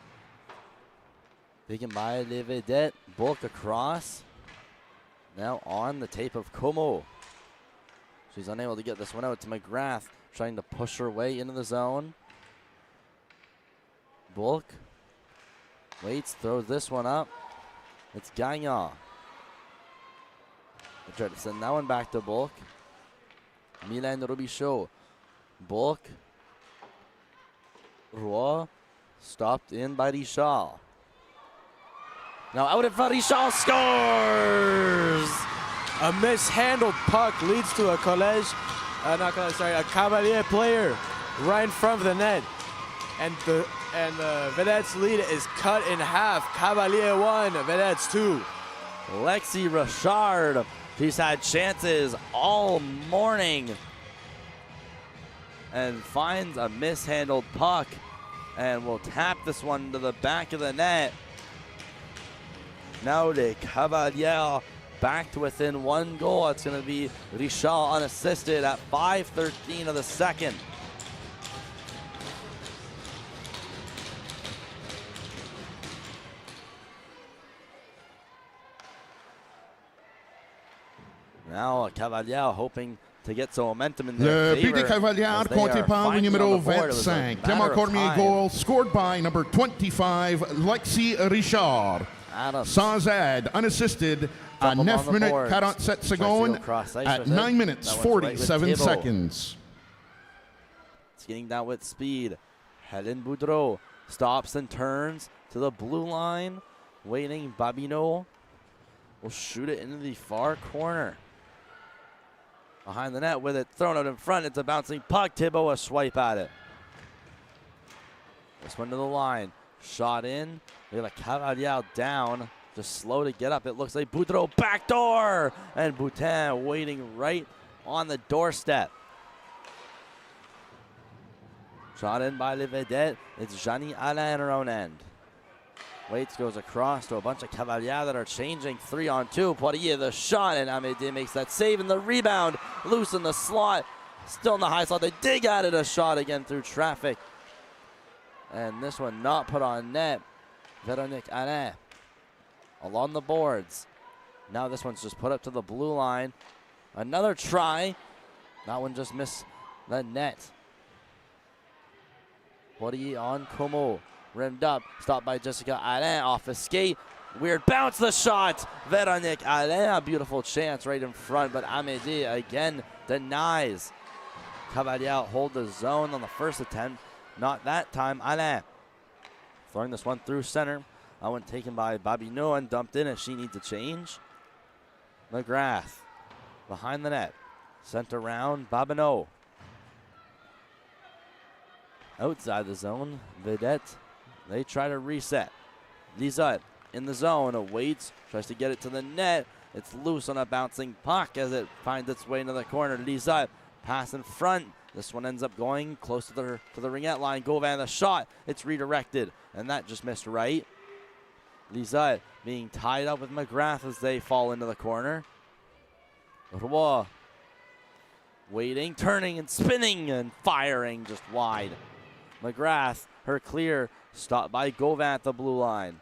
Taken by Les Vedettes. Bulk across. Now on the tape of Como. She's unable to get this one out to McGrath. Trying to push her way into the zone. Bulk waits, throws this one up. It's Gagnon. They try to send that one back to Bulk. Milan Robichaud. Bulk. Roy. Stopped in by Richard. Now out in front, Richard scores! A mishandled puck leads to a a Cavalier player right in front of the net. And the Vedettes lead is cut in half. Cavalier 1, Vedettes 2. Lexi Richard, she's had chances all morning and finds a mishandled puck and will tap this one to the back of the net. Now the Cavalier back to within 1 goal. It's going to be Richard unassisted at 5:13 of the second. Now Cavalier hoping to get some momentum in their Le favor. but des Cavaliers compté par le numéro 25. Clement-Cormier goal scored by number 25, Lexi Richard. Adams. Sans aide, unassisted, à 9 minutes 47 secondes, at 9 minutes 47 seconds. It's getting down with speed. Helen Boudreau stops and turns to the blue line. Waiting, Babineau will shoot it into the far corner. Behind the net with it thrown out in front. It's a bouncing puck. Thibault a swipe at it. This one to the line. Shot in. We have a Cavalier down. Just slow to get up. It looks like Boudreau backdoor. And Boutin waiting right on the doorstep. Shot in by Le Vedette. It's Jeannie Alain in her own end. Waits goes across to a bunch of Cavalier that are changing 3-on-2. Poirier the shot, and Amédée makes that save, and the rebound loose in the slot. Still in the high slot. They dig at it, a shot again through traffic. And this one not put on net. Véronique Alain along the boards. Now this one's just put up to the blue line. Another try. That one just missed the net. Poirier on Como. Rimmed up, stopped by Jessica Alain off a skate. Weird bounce, the shot. Véronique Alain, a beautiful chance right in front, but Amédée again denies. Cavalier hold the zone on the first attempt. Not that time, Alain. Throwing this one through center. That one taken by Babineau and dumped in as she needs a change. McGrath behind the net. Sent around, Babineau. Outside the zone, Vedette. They try to reset. Lizette in the zone, waits, tries to get it to the net. It's loose on a bouncing puck as it finds its way into the corner. Lizette pass in front. This one ends up going close to the ringette line. Gauvin the shot. It's redirected, and that just missed right. Lizette being tied up with McGrath as they fall into the corner. Roy waiting, turning and spinning and firing just wide. McGrath, her clear, stopped by Gauvin at the blue line.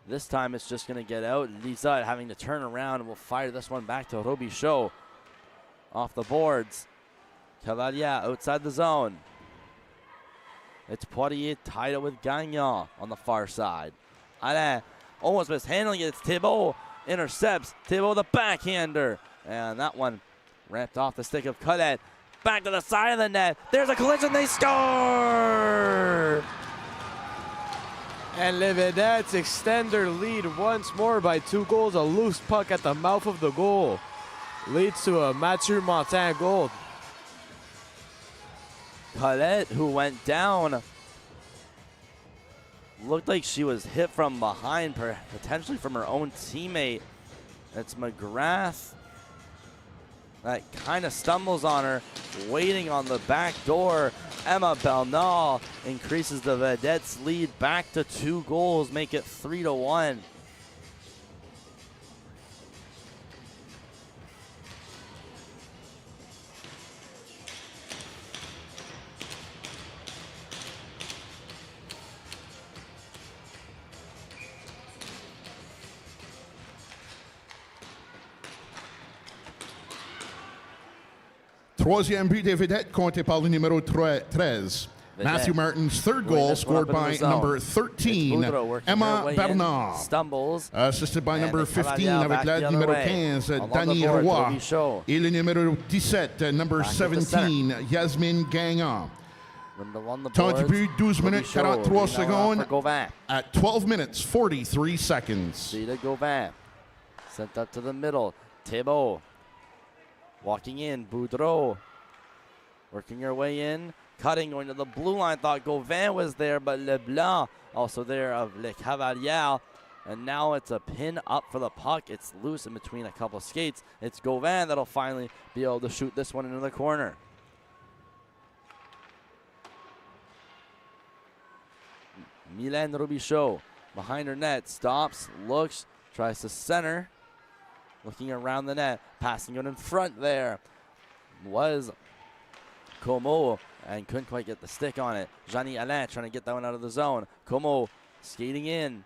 This time it's just going to get out. Lizette having to turn around and will fire this one back to Robichaud. Off the boards. Cavalier outside the zone. It's Poirier tied up with Gagnon on the far side. Alain almost mishandling it. It's Thibault. Intercepts. Thibault the backhander. And that one ramped off the stick of Colette. Back to the side of the net. There's a collision. They score! And Les Vedettes extend their lead once more by 2 goals. A loose puck at the mouth of the goal leads to a Mathieu-Martin goal. Colette, who went down, looked like she was hit from behind, potentially from her own teammate. That's McGrath. That kind of stumbles on her, waiting on the back door. Emma Bernal increases the Vedettes' lead back to 2 goals, make it 3-1. Troisième but des vedettes compté par le numéro 13. Mathieu-Martin's third goal scored by number 13, Emma Bernard. Stumbles. Assisted by number 15 Cavalier avec back la the other numéro way. 15, Along Danny the boards, Roy. Robichaud. Et le numéro 17, number Back at the 17, Yasmine Gagnon. On the Temps du boards, but, 12 minutes, Robichaud. 43 Now secondes. for Gauvin. At 12 minutes, 43 seconds. Cedar Gauvin. Sent up to the middle. Thibault. Walking in. Boudreau. Working her way in. Cutting, going to the blue line. Thought Gauvin was there, but Leblanc also there of Le Cavalier. And now it's a pin up for the puck. It's loose in between a couple skates. It's Gauvin that'll finally be able to shoot this one into the corner. Mylène Robichaud behind her net. Stops, looks, tries to center. Looking around the net. Passing it in front there. Was Como and couldn't quite get the stick on it. Jeannie Alain trying to get that one out of the zone. Como skating in.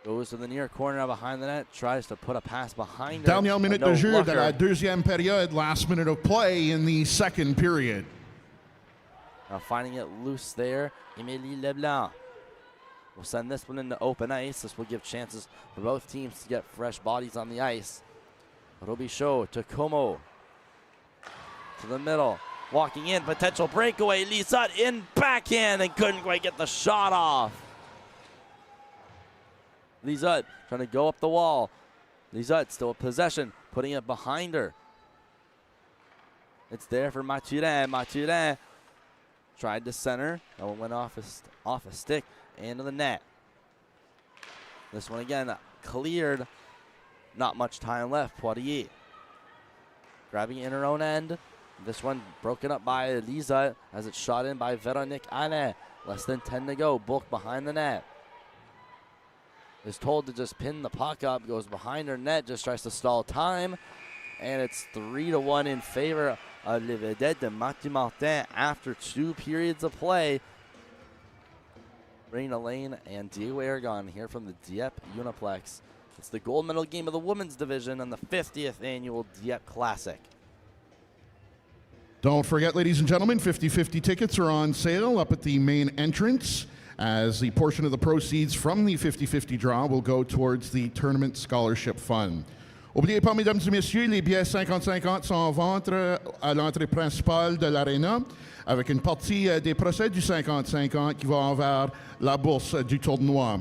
Goes to the near corner behind the net. Tries to put a pass behind her. Dernière minute No de jeu looker. de la deuxième période, last minute of play in the second period. Now finding it loose there. Emilie Leblanc will send this one into open ice. This will give chances for both teams to get fresh bodies on the ice. Robichaud to Como. To the middle. Walking in. Potential breakaway. Lizotte in backhand and couldn't quite get the shot off. Lizotte trying to go up the wall. Lizotte still in possession. Putting it behind her. It's there for Mathurin. Mathurin tried to center. That one went off a stick and to the net. This one again cleared. Not much time left. Poirier grabbing it in her own end. This one broken up by Lizotte as it's shot in by Véronique Alain. Less than 10 to go. Bulk behind the net. Is told to just pin the puck up. Goes behind her net. Just tries to stall time. And it's 3-1 in favor of Les Vedettes de Mathieu-Martin after 2 periods of play. Raina Lane and Diego Aragon here from the Dieppe Uniplex. It's the gold medal game of the women's division on the 50th annual Dieppe Classic. Don't forget, ladies and gentlemen, 50-50 tickets are on sale up at the main entrance, as the portion of the proceeds from the 50-50 draw will go towards the Tournament Scholarship Fund. N'oubliez pas, mesdames et messieurs, les billets 50-50 sont en vente à l'entrée principale de l'aréna, avec une partie des procès du 50-50 qui va envers la bourse du tournoi.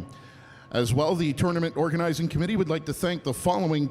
As well, the Tournament Organizing Committee would like to thank the following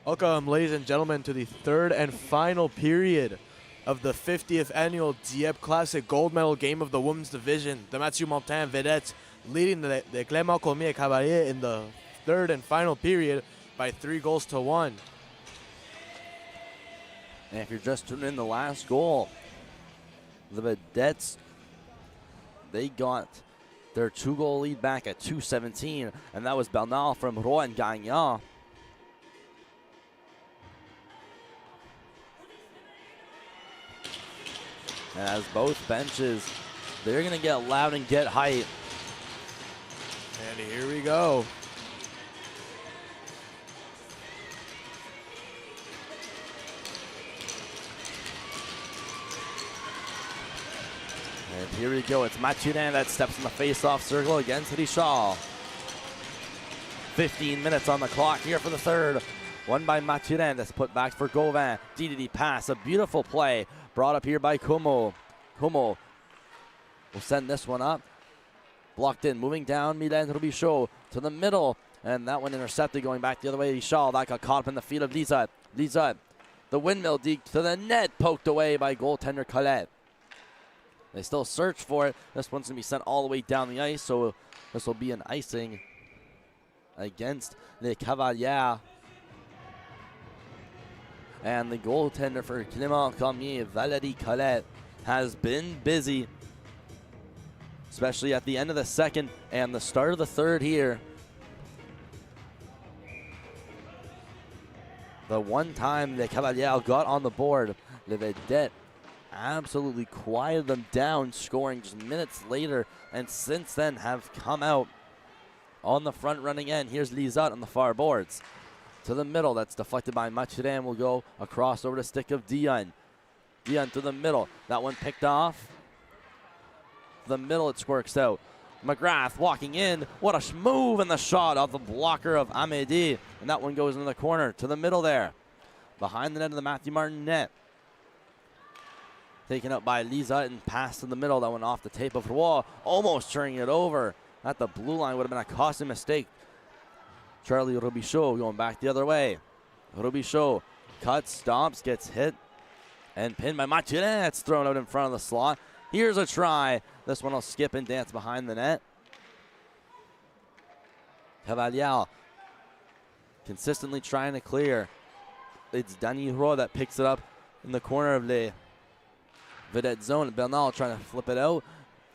Welcome, ladies and gentlemen, to the third and final period of the 50th annual Dieppe Classic gold medal game of the women's division. The Mathieu-Martin Vedettes leading the Clement-Cormier Cavalier in the third and final period by 3-1. And if you're just tuning in, the last goal, the Vedettes, they got their 2-goal lead back at 2:17, and that was Bernard from Rouen Gagnon. And as both benches, they're going to get loud and get hype. And here we go. And here we go. It's Mathieu-Martin that steps in the face-off circle against Richard. 15 minutes on the clock here for the third. Won by Mathieu-Martin. That's put back for Gauvin. DDD pass. A beautiful play. Brought up here by Como. Como will send this one up. Blocked in. Moving down. Milan Robichaud to the middle. And that one intercepted going back the other way. Richard. That got caught up in the feet of Lizot. Lizot. The windmill deke to the net. Poked away by goaltender Colette. They still search for it. This one's going to be sent all the way down the ice, so this will be an icing against the Cavaliers. And the goaltender for Clement-Cormier, Valérie Colette, has been busy, especially at the end of the second and the start of the third here. The one time the Cavaliers got on the board, the Vedettes absolutely quieted them down, scoring just minutes later, and since then have come out on the front running end. Here's Lizot on the far boards. To the middle, that's deflected by Mathieu-Martin, will go across over the stick of Dion. Dion to the middle, that one picked off. The middle, it squirks out. McGrath walking in, what a move, and the shot off the blocker of Amédée, and that one goes into the corner, to the middle there. Behind the net of the Mathieu-Martin net. Taken up by Lizot and passed in the middle. That went off the tape of Roy, almost turning it over. At the blue line would have been a costly mistake. Charlie Robichaud going back the other way. Robichaud cuts, stomps, gets hit, and pinned by Mathieu-Martin. It's thrown out in front of the slot. Here's a try. This one will skip and dance behind the net. Cavalier consistently trying to clear. It's Danny Roy that picks it up in the corner of the Vedette zone. Bernal trying to flip it out.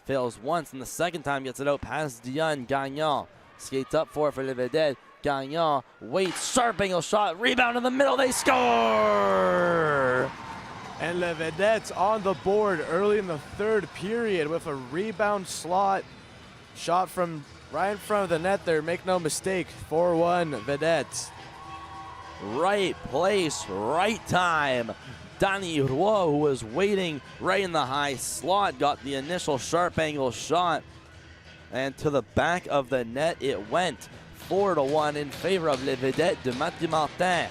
Fails once, and the second time gets it out past Dion. Gagnon skates up for it for the Vedette. Gagnon waits, sharp angle shot, rebound in the middle, they score! And the Vedettes on the board early in the third period with a rebound slot shot from right in front of the net there. Make no mistake, 4-1 Vedettes. Right place, right time. Danny Roy, who was waiting right in the high slot, got the initial sharp angle shot, and to the back of the net it went. 4-1 in favor of Les Vedettes de Mathieu-Martin.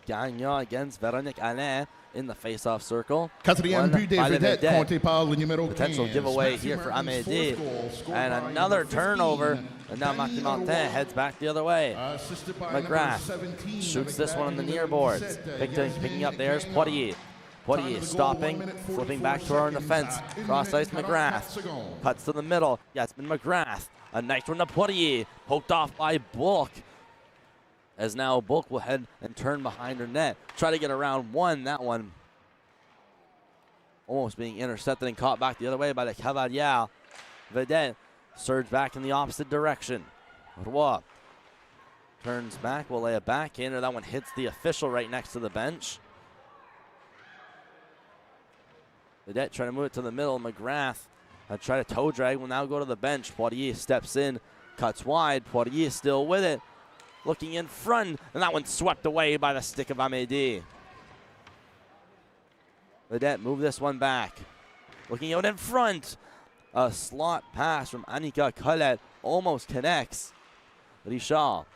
Gagnon against Véronique Alain in the face-off circle. Quatrième but des Vedettes, compté par le numéro 15. Potential giveaway here for Amédée. And another turnover. And now Mathieu-Martin heads back the other way. McGrath shoots this one on the near boards. Picking up there's Poirier. Poirier stopping, flipping back to our defense. Cross ice McGrath. Cuts to the middle. Yeah, it's been McGrath. A nice one to Poirier. Poked off by Bulk. As now Bulk will head and turn behind her net. Try to get around one. That one almost being intercepted and caught back the other way by the Cavalier. Vedette surge back in the opposite direction. Roy turns back, will lay a backhander. That one hits the official right next to the bench. Vedette trying to move it to the middle. McGrath try to toe drag, will now go to the bench. Poirier steps in, cuts wide. Poirier still with it. Looking in front, and that one swept away by the stick of Amédée. Vedette move this one back. Looking out in front. A slot pass from Annika Colette almost connects. Richard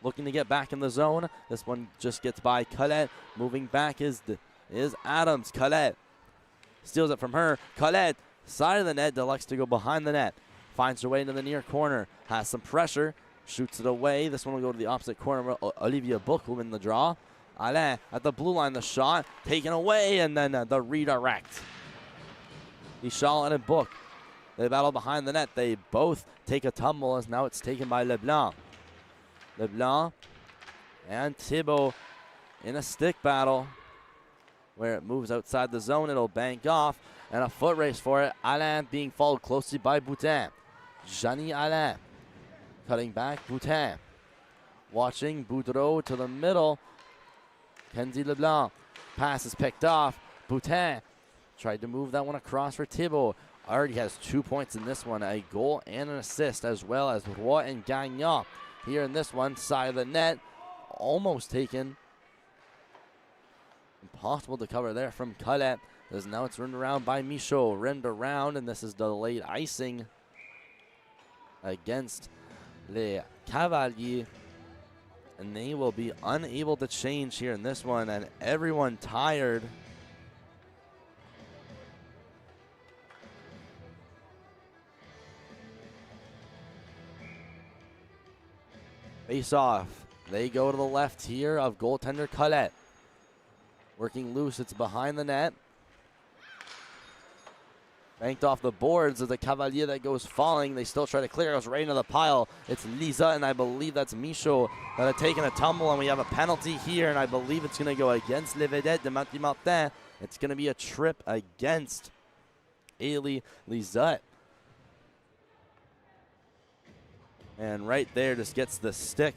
looking to get back in the zone. This one just gets by Colette. Moving back is Adams. Colette steals it from her. Colette side of the net. Deluxe to go behind the net. Finds her way into the near corner. Has some pressure. Shoots it away. This one will go to the opposite corner. Olivia Book will win the draw. Alain at the blue line. The shot taken away, and then the redirect. Michal and Book. They battle behind the net. They both take a tumble as now it's taken by Leblanc. Leblanc and Thibault in a stick battle where it moves outside the zone. It'll bank off, and a foot race for it. Alain being followed closely by Boutin. Jeannie Alain cutting back. Boutin watching Boudreau to the middle. Kenzie Leblanc. Pass is picked off. Boutin tried to move that one across for Thibault. Already has 2 points in this one, a goal and an assist, as well as Roy and Gagnon. Here in this one, side of the net, almost taken. Impossible to cover there from Colette, as now it's run around by Michaud. Rimmed around, and this is delayed icing against Les Cavaliers. And they will be unable to change here in this one, and everyone tired. Face off. They go to the left here of goaltender Colette. Working loose, it's behind the net. Banked off the boards of the Cavalier that goes falling. They still try to clear. It goes right into the pile. It's Lisa, and I believe that's Michaud that have taken a tumble, and we have a penalty here, and I believe it's going to go against Les Vedettes de Mathieu-Martin. It's going to be a trip against Ailey Lisette. And right there just gets the stick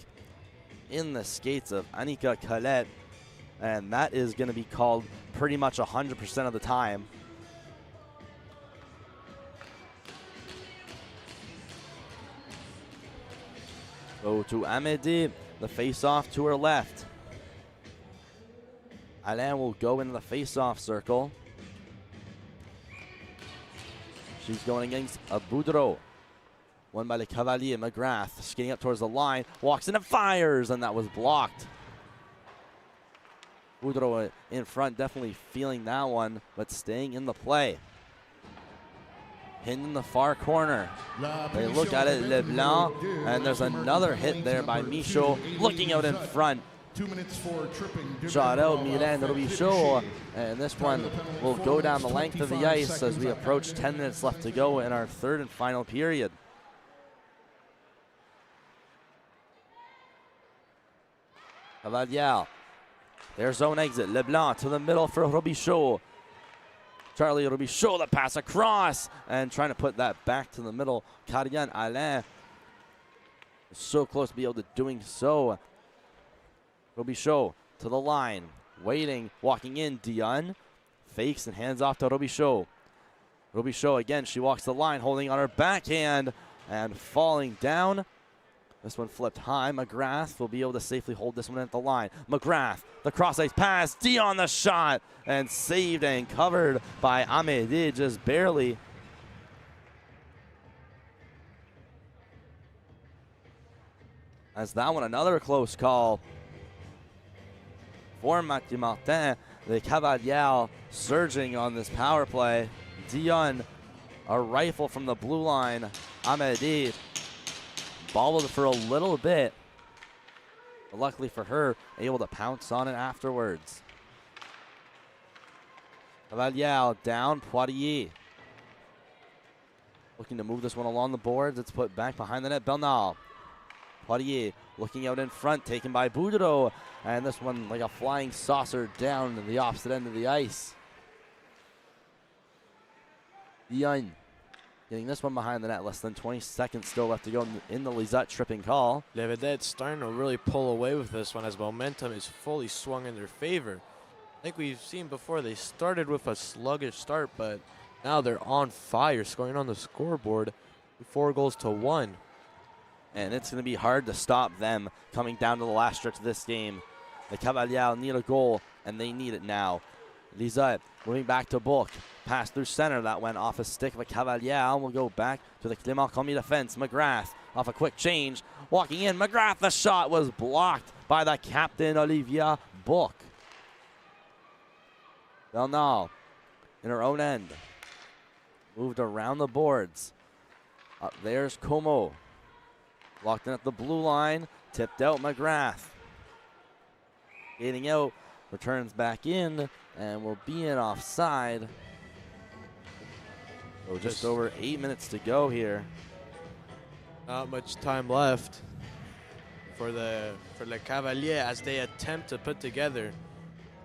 in the skates of Annika Colette. And that is going to be called pretty much 100% of the time. Go to Amédée, the face-off to her left. Alain will go into the face-off circle. She's going against a Boudreau. Won by the Cavalier. McGrath skating up towards the line. Walks in and fires, and that was blocked. Boudreau in front, definitely feeling that one, but staying in the play. Hidden in the far corner. They look at it, Leblanc, and there's another hit there by Michaud, looking out in front. 2 minutes for tripping. Shot out, Milan Robichaud, and this one will go down the length of the ice as we approach 10 minutes left to go in our third and final period. Cavalier, their zone exit. Leblanc to the middle for Robichaud. Charlie Robichaud, the pass across, and trying to put that back to the middle. Karian Alain is so close to be able to doing so. Robichaud to the line, waiting, walking in. Dion fakes and hands off to Robichaud. Robichaud again, she walks the line, holding on her backhand and falling down. This one flipped high. McGrath will be able to safely hold this one at the line. McGrath, the cross-ice pass. Dion the shot, and saved and covered by Amédée just barely. As that one, another close call for Mathieu-Martin. The Cavalier surging on this power play. Dion, a rifle from the blue line. Amédée bobbled for a little bit, but luckily for her, able to pounce on it afterwards. Cavalier down, Poirier looking to move this one along the boards. It's put back behind the net. Bernard. Poirier looking out in front, taken by Boudreau, and this one like a flying saucer down to the opposite end of the ice. Dion getting this one behind the net. Less than 20 seconds still left to go in the Lisette tripping call. Les Vedettes starting to really pull away with this one as momentum is fully swung in their favor. Like we've seen before, they started with a sluggish start, but now they're on fire, scoring on the scoreboard 4-1. And it's going to be hard to stop them coming down to the last stretch of this game. The Cavalier need a goal, and they need it now. Lisette moving back to Book. Pass through center. That went off a stick of a Cavalier. We'll go back to the Clement-Cormier defense. McGrath off a quick change. Walking in. McGrath, the shot was blocked by the captain, Olivia Book. Bernard in her own end. moved around the boards. Up there's Como. Locked in at the blue line, tipped out McGrath. Skating out, returns back in, and will be in offside. So just over 8 minutes to go here. Not much time left for the Cavaliers as they attempt to put together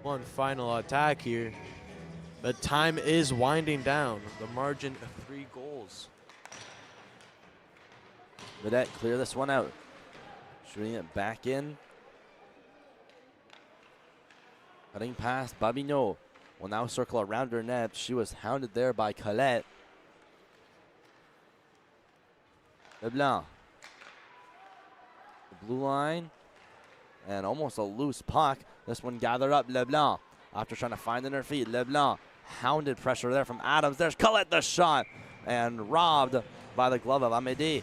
one final attack here. The time is winding down. The margin of 3 goals. Vedette clear this one out. Shooting it back in. Cutting past Babineau. Will now circle around her net. She was hounded there by Colette. Leblanc. The blue line. And almost a loose puck. This one gathered up. Leblanc. After trying to find in her feet. Leblanc. Hounded pressure there from Adams. There's Colette the shot. And robbed by the glove of Amédée.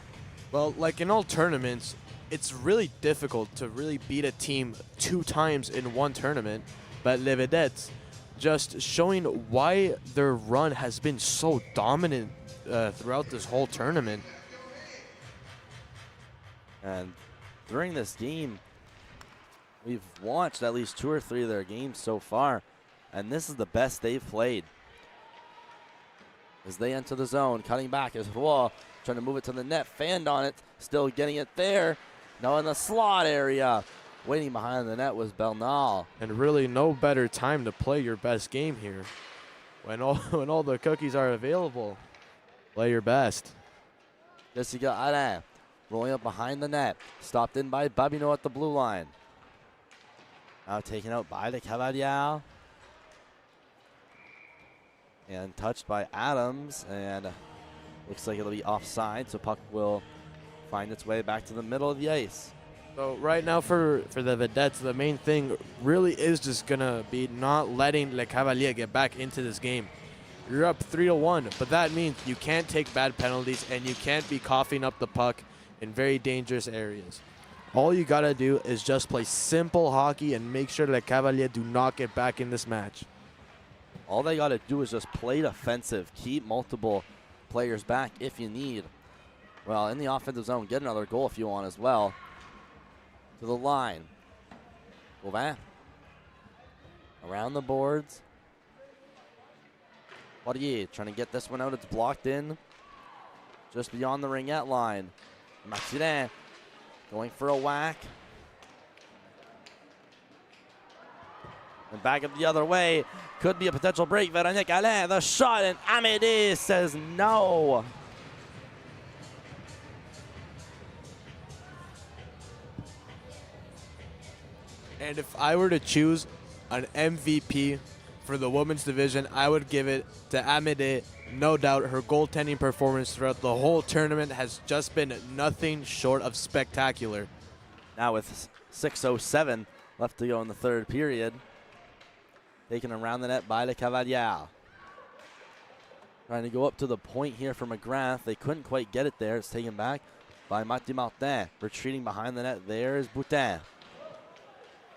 Well, like in all tournaments, it's really difficult to really beat a team 2 times in one tournament. But Les Vedettes just showing why their run has been so dominant throughout this whole tournament. And during this game, we've watched at least 2 or 3 of their games so far. And this is the best they've played. As they enter the zone, cutting back is Roy, trying to move it to the net, fanned on it, still getting it there. Now in the slot area, waiting behind the net was Bernal. And really no better time to play your best game here. When all the cookies are available, play your best. Jessica Alain rolling up behind the net, stopped in by Babineau at the blue line. Now taken out by the Cavalier. And touched by Adams, and looks like it'll be offside, so puck will find its way back to the middle of the ice. So right now for the Vedettes, the main thing really is just going to be not letting Le Cavalier get back into this game. You're up 3-1, but that means you can't take bad penalties and you can't be coughing up the puck in very dangerous areas. All you got to do is just play simple hockey and make sure Le Cavalier do not get back in this match. All they got to do is just play defensive, keep multiple players back if you need. Well, in the offensive zone, get another goal if you want as well. To the line. Gauvin. Around the boards. Poirier trying to get this one out. It's blocked in. Just beyond the ringette line. Mathieu-Martin going for a whack. And back up the other way. Could be a potential break. Véronique Alain, the shot, and Amédée says no. And if I were to choose an MVP for the women's division, I would give it to Amédée. No doubt her goaltending performance throughout the whole tournament has just been nothing short of spectacular. Now with 6:07 left to go in the third period. Taken around the net by Le Cavalier. Trying to go up to the point here for McGrath. They couldn't quite get it there. It's taken back by Mathieu-Martin. Retreating behind the net. There is Boutin.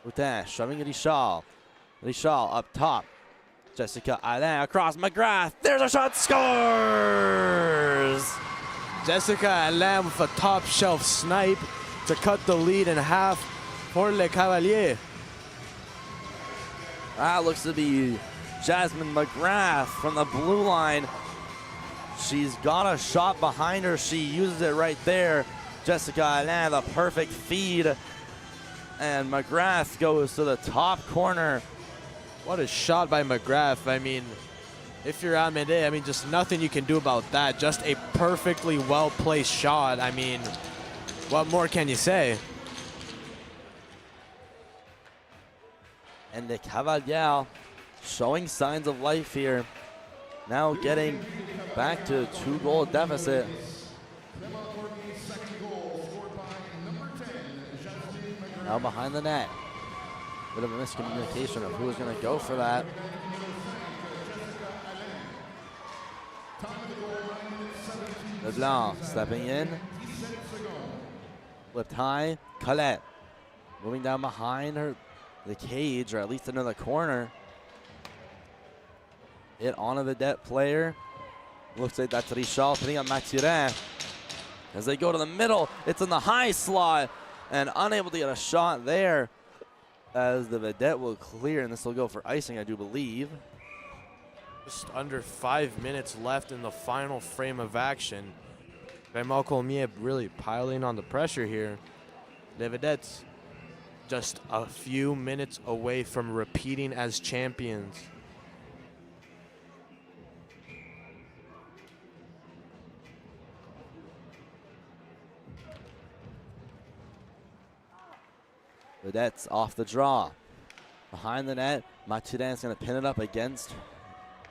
Boutin shoving Richard. Richard up top. Jessica Alain across McGrath. There's a shot. Scores! Jessica Alain with a top shelf snipe to cut the lead in half for Le Cavalier. That looks to be Jasmine McGrath from the blue line. She's got a shot behind her. She uses it right there. Jessica Alain, the perfect feed. And McGrath goes to the top corner. What a shot by McGrath. I mean, if you're Amédée, I mean, just nothing you can do about that. Just a perfectly well-placed shot. I mean, what more can you say? And the Cavalier showing signs of life here. Now getting back to a 2-goal deficit. Now behind the net. Bit of a miscommunication of who was going to go for that. Leblanc stepping in. Flipped high. Colette moving down behind her. The cage, or at least into the corner. Hit on a Vedette player. Looks like that's Richard putting up Mathieu-Martin. As they go to the middle, it's in the high slot and unable to get a shot there as the vedette will clear, and this will go for icing, I do believe. Just under 5 minutes left in the final frame of action. Clement-Cormier really piling on the pressure here. The vedettes just a few minutes away from repeating as champions. Vedette's off the draw. Behind the net, Mathieu-Martin's going to pin it up against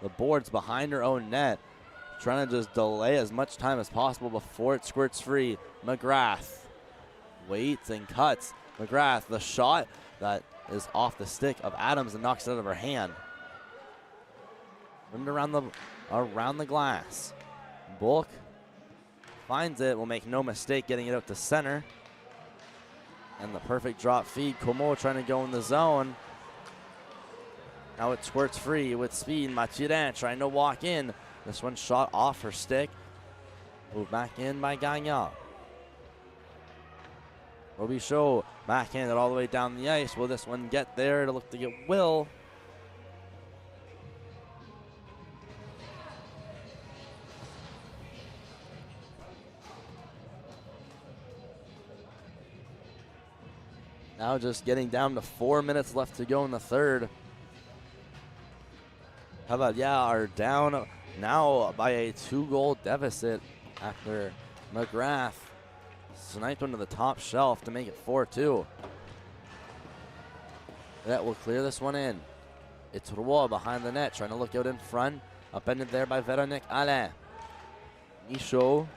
the boards behind her own net. Trying to just delay as much time as possible before it squirts free. McGrath waits and cuts. McGrath, the shot that is off the stick of Adams and knocks it out of her hand. Rimmed around the glass. Bulk finds it, will make no mistake getting it out to center. And the perfect drop feed. Como trying to go in the zone. Now it squirts free with speed. Mathieu-Martin trying to walk in. This one shot off her stick. Moved back in by Gagnon. Robichaud backhanded all the way down the ice. Will this one get there? It'll look to get Will. Now just getting down to 4 minutes left to go in the third. Cavaliers are down now by a 2-goal deficit after McGrath sniped one to the top shelf to make it 4-2. That will clear this one in. It's Roy behind the net, trying to look out in front. Upended there by Véronique Alain. Michaud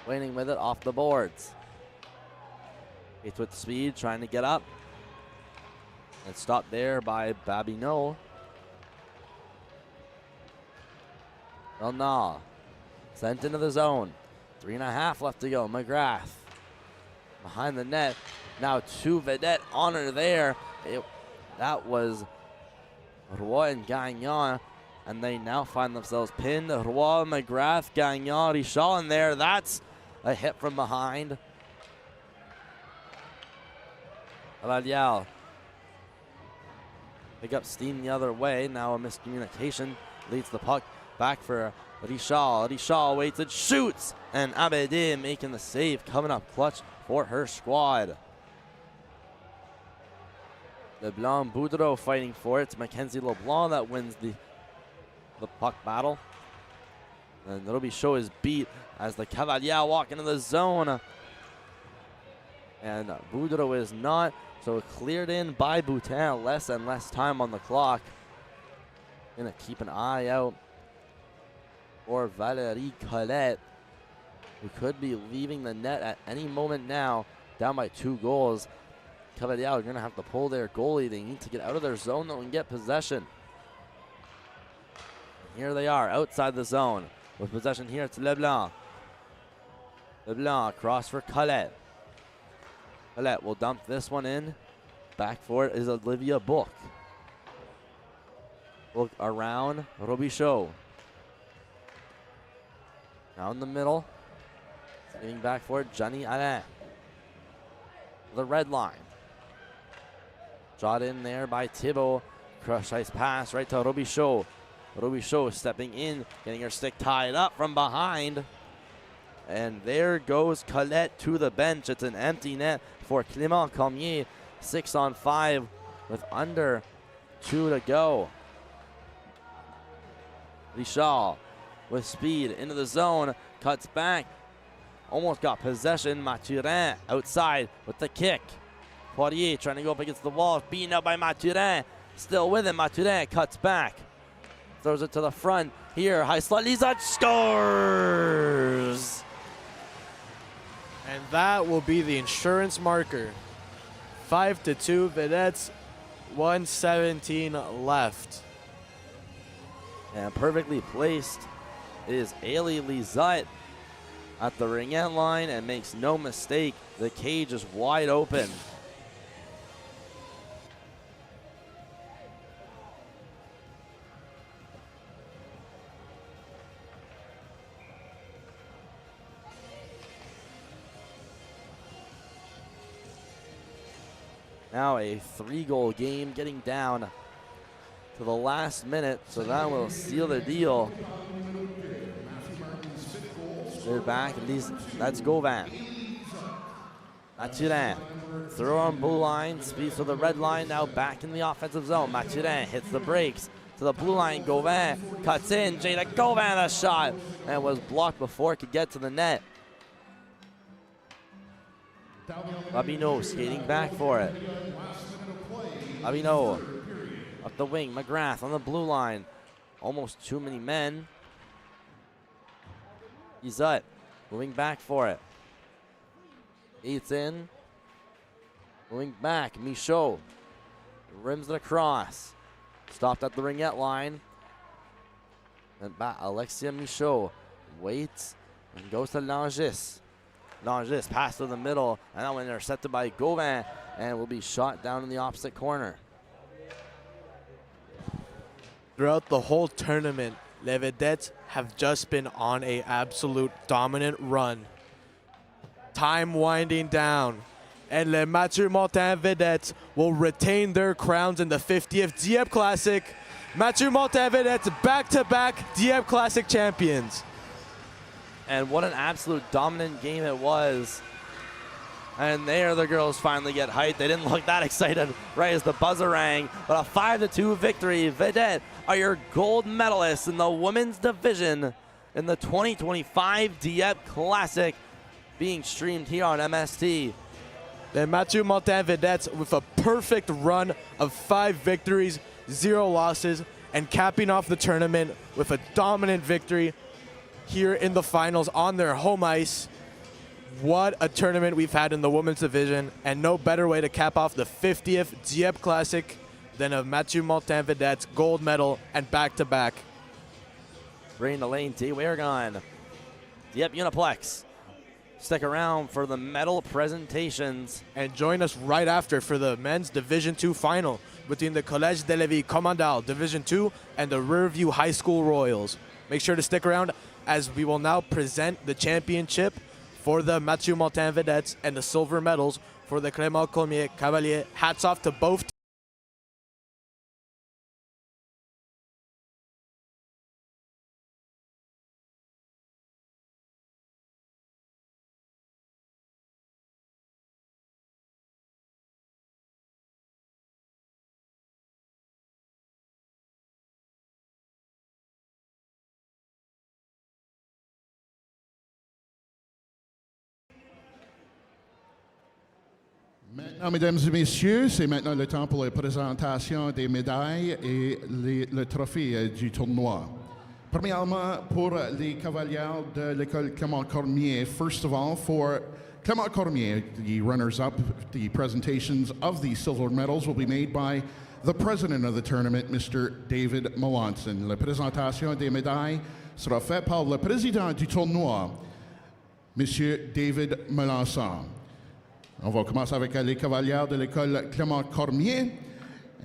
waiting with it off the boards. It's with speed, trying to get up. And stopped there by Babineau. Belnard sent into the zone. 3.5 left to go. McGrath behind the net. Now 2 vedette on her there. That was Roy and Gagnon. And they now find themselves pinned. Roy, McGrath, Gagnon, Richard in there. That's a hit from behind. Cavaliers pick up steam the other way. Now a miscommunication leads the puck back for Richard. Richard waits and shoots. And Abede making the save, coming up clutch for her squad. LeBlanc Boudreau fighting for it. It's Mackenzie LeBlanc that wins the puck battle. And Robichaud is beat as the Cavaliers walk into the zone. And Boudreau is not. So cleared in by Boutin. Less and less time on the clock. Gonna keep an eye out for Valérie Colette, who could be leaving the net at any moment now, down by 2 goals. Cavaliers are gonna have to pull their goalie. They need to get out of their zone though and get possession. Here they are outside the zone with possession here. It's Leblanc. Leblanc cross for Colette. Colette will dump this one in. Back for it is Olivia Book. Book around Robichaud. Down the middle. Getting back for it, Johnny Alain. The red line. Shot in there by Thibault. Crush ice pass right to Robichaud. Robichaud stepping in, getting her stick tied up from behind. And there goes Colette to the bench. It's an empty net for Clement-Cormier. 6-on-5 with under 2 to go. Richard with speed into the zone, cuts back. Almost got possession. Mathurin outside with the kick. Poirier trying to go up against the wall, beaten out by Mathurin. Still with him, Mathurin cuts back. Throws it to the front. Here, high slot, Lizotte scores! And that will be the insurance marker. 5-2, Vedettes, 1:17 left. And perfectly placed is Ailey Lizotte at the ring end line and makes no mistake. The cage is wide open. Now a 3-goal game, getting down to the last minute, so that will seal the deal. They're back, at least that's Gauvin. Mathieu-Martin, throw on blue line, speeds to the red line, now back in the offensive zone. Mathieu-Martin hits the brakes to the blue line, Gauvin cuts in, Jada Gauvin a shot, and was blocked before it could get to the net. Babineau skating back for it. Babineau up the wing, McGrath on the blue line. Almost too many men. Izut moving back for it. Eats in. Moving back, Michaud rims it across. Stopped at the ringette line. And back, Alexia Michaud waits and goes to Langis. Langis pass to the middle, and that one intercepted by Gauvin, and will be shot down in the opposite corner. Throughout the whole tournament, Les Vedettes have just been on a absolute dominant run. Time winding down, and Les Mathieu-Martin Vedettes will retain their crowns in the 50th Dieppe Classic. Mathieu-Martin Vedettes back-to-back Dieppe Classic champions. And what an absolute dominant game it was. And there the girls finally get hyped. They didn't look that excited right as the buzzer rang, but a 5-2 victory. Vedettes are your gold medalists in the women's division in the 2025 Dieppe Classic, being streamed here on MST. Then Mathieu-Martin Vedettes with a perfect run of 5 victories, 0 losses, and capping off the tournament with a dominant victory here in the finals on their home ice. What a tournament we've had in the women's division, and no better way to cap off the 50th Dieppe Classic than a Mathieu-Martin Vedettes gold medal and back-to-back. Bring the lane, T-Weargon. Dieppe Uniplex. Stick around for the medal presentations. And join us right after for the men's Division II final between the Collège de Lévis Commandal Division II and the Riverview High School Royals. Make sure to stick around as we will now present the championship for the Mathieu-Martin Vedettes and the silver medals for the Clement-Cormier Cavalier. Hats off to both. Maintenant, mesdames et messieurs, c'est maintenant le temps pour la présentation des médailles et le trophée du tournoi. Premièrement, pour les cavaliers de l'école Clement-Cormier, first of all, for Clement-Cormier, the runners-up, the presentations of the silver medals will be made by the president of the tournament, Mr. David Melanson. La présentation des médailles sera faite par le président du tournoi, Monsieur David Melanson. On va commencer avec les cavaliers de l'école Clement-Cormier.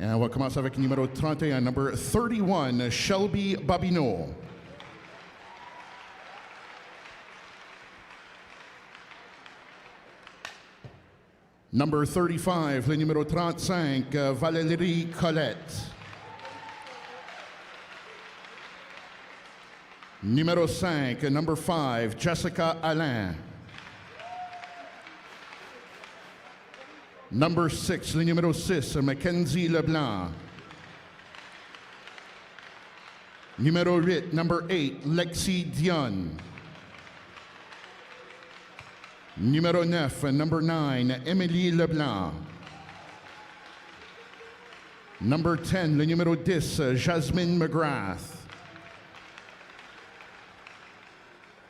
Et on va commencer avec le numéro 31, number 31, Shelby Babineau. Number 35, le numéro 35, Valérie Colette. Numéro 5, number 5, Jessica Alain. Number 6, le numéro 6, Mackenzie Leblanc. Numéro 8, number 8, Lexi Dion. Numéro 9, number 9, Émilie Leblanc. Number 10, le numéro 10, Jasmine McGrath.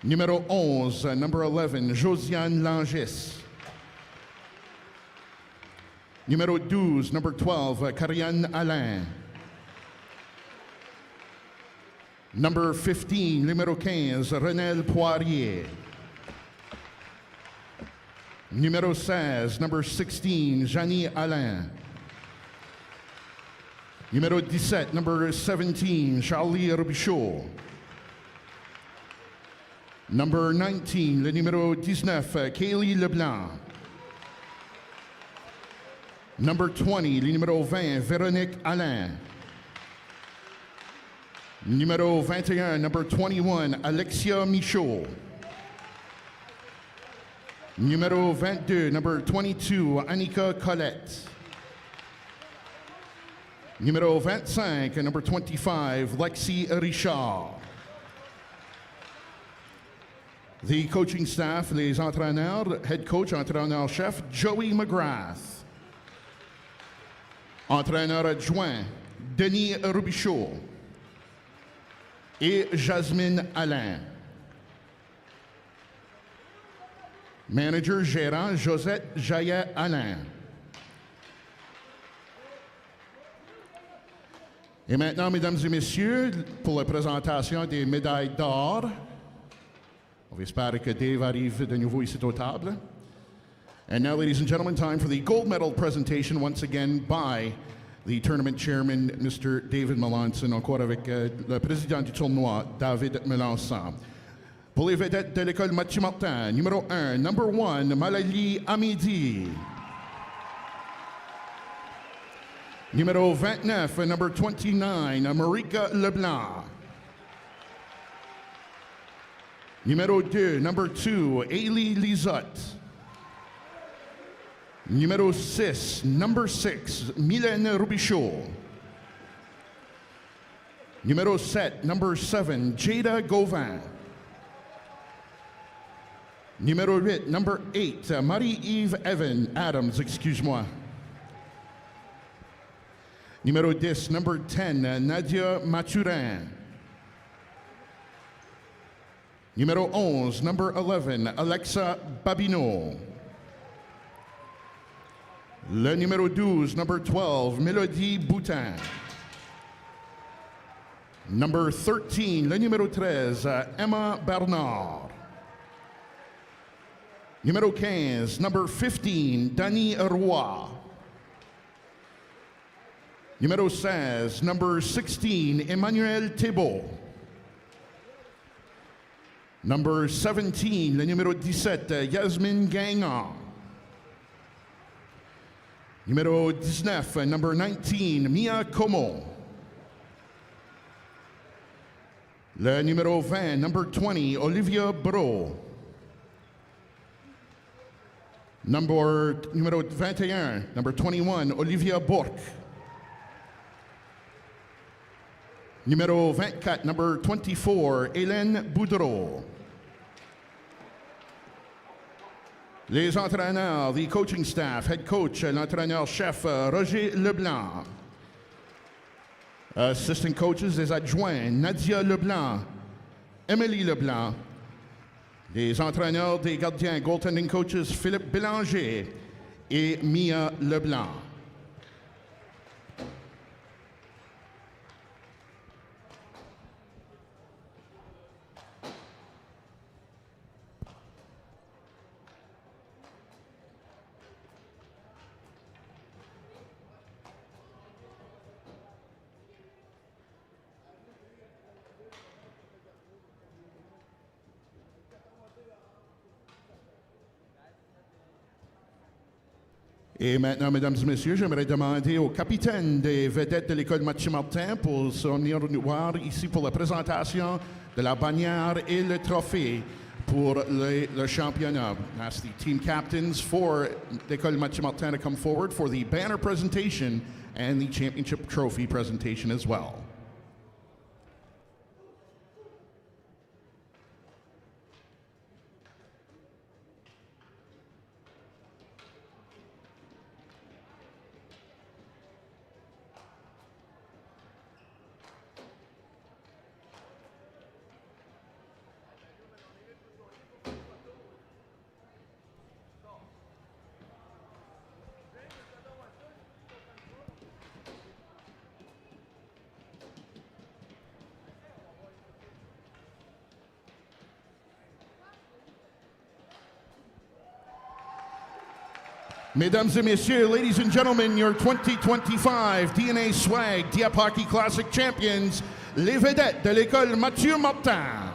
Numéro 11, number 11, Josiane Langis. Numéro 12, number 12, Karianne Alain. Number 15, numéro 15, Renelle Poirier. Numéro 16, number 16, Janie Alain. Numéro 17, number 17, Charlie Robichaud. Number 19, le numéro 19, Kaylee Leblanc. Number 20, le numéro 20, Véronique Alain. Numéro 21, number 21, Alexia Michaud. Numéro 22, number 22, Annika Collette. Numéro 25, number 25, Lexi Richard. The coaching staff, les entraîneurs, head coach, entraîneur-chef, Joey McGrath. Entraîneur adjoint, Denis Robichaud. Et Jasmine Alain. Manager gérant, Josette Jaillet-Alain. Et maintenant, mesdames et messieurs, pour la présentation des médailles d'or, on espère que Dave arrive de nouveau ici aux tables. And now, ladies and gentlemen, time for the gold medal presentation once again by the tournament chairman, Mr. David Melanson, encore avec le président du tournoi, David Melanson. Pour les vedettes de l'école Mathieu-Martin, numéro 1, number 1, Malali Amidi. Numéro 29, number 29, Marika Leblanc. Numéro 2, number 2, Ailey Lizotte. Numéro 6, number 6, Mylène Robichaud. Numéro 7, number 7, Jada Gauvin. Numéro 8, number 8, Marie-Yves Adams, excuse-moi. Numéro 10, number 10, Nadia Mathurin. Numéro 11, number 11, Alexa Babineau. Le numéro 12, number 12, Mélodie Boutin. Number 13, le numéro 13, Emma Bernard. Numéro 15, number 15, Dany Roy. Numéro 16, number 16, Emmanuel Thébault. Number 17, le numéro 17, Yasmine Gagnon. Numéro 19, number 19, Mia Como. Le numéro 20, number 20, Olivia Bro. Numéro 21, number 21, Olivia Bourque. Numéro 24, number 24, Hélène Boudreau. Les entraîneurs, the coaching staff, head coach, l'entraîneur-chef Roger Leblanc. Assistant coaches, les adjoints, Nadia Leblanc, Émilie Leblanc. Les entraîneurs des gardiens, goaltending coaches, Philippe Bélanger et Mia Leblanc. Et maintenant, mesdames et messieurs, j'aimerais demander au capitaine des vedettes de l'école Mathieu-Martin pour se venir nous voir ici pour la présentation de la bannière et le trophée pour le championnat. Ask the team captains for l'école Mathieu-Martin to come forward for the banner presentation and the championship trophy presentation as well. Mesdames et messieurs, ladies and gentlemen, your 2025 DNA Swag Dieppe Hockey Classic champions, les vedettes de l'école Mathieu-Martin.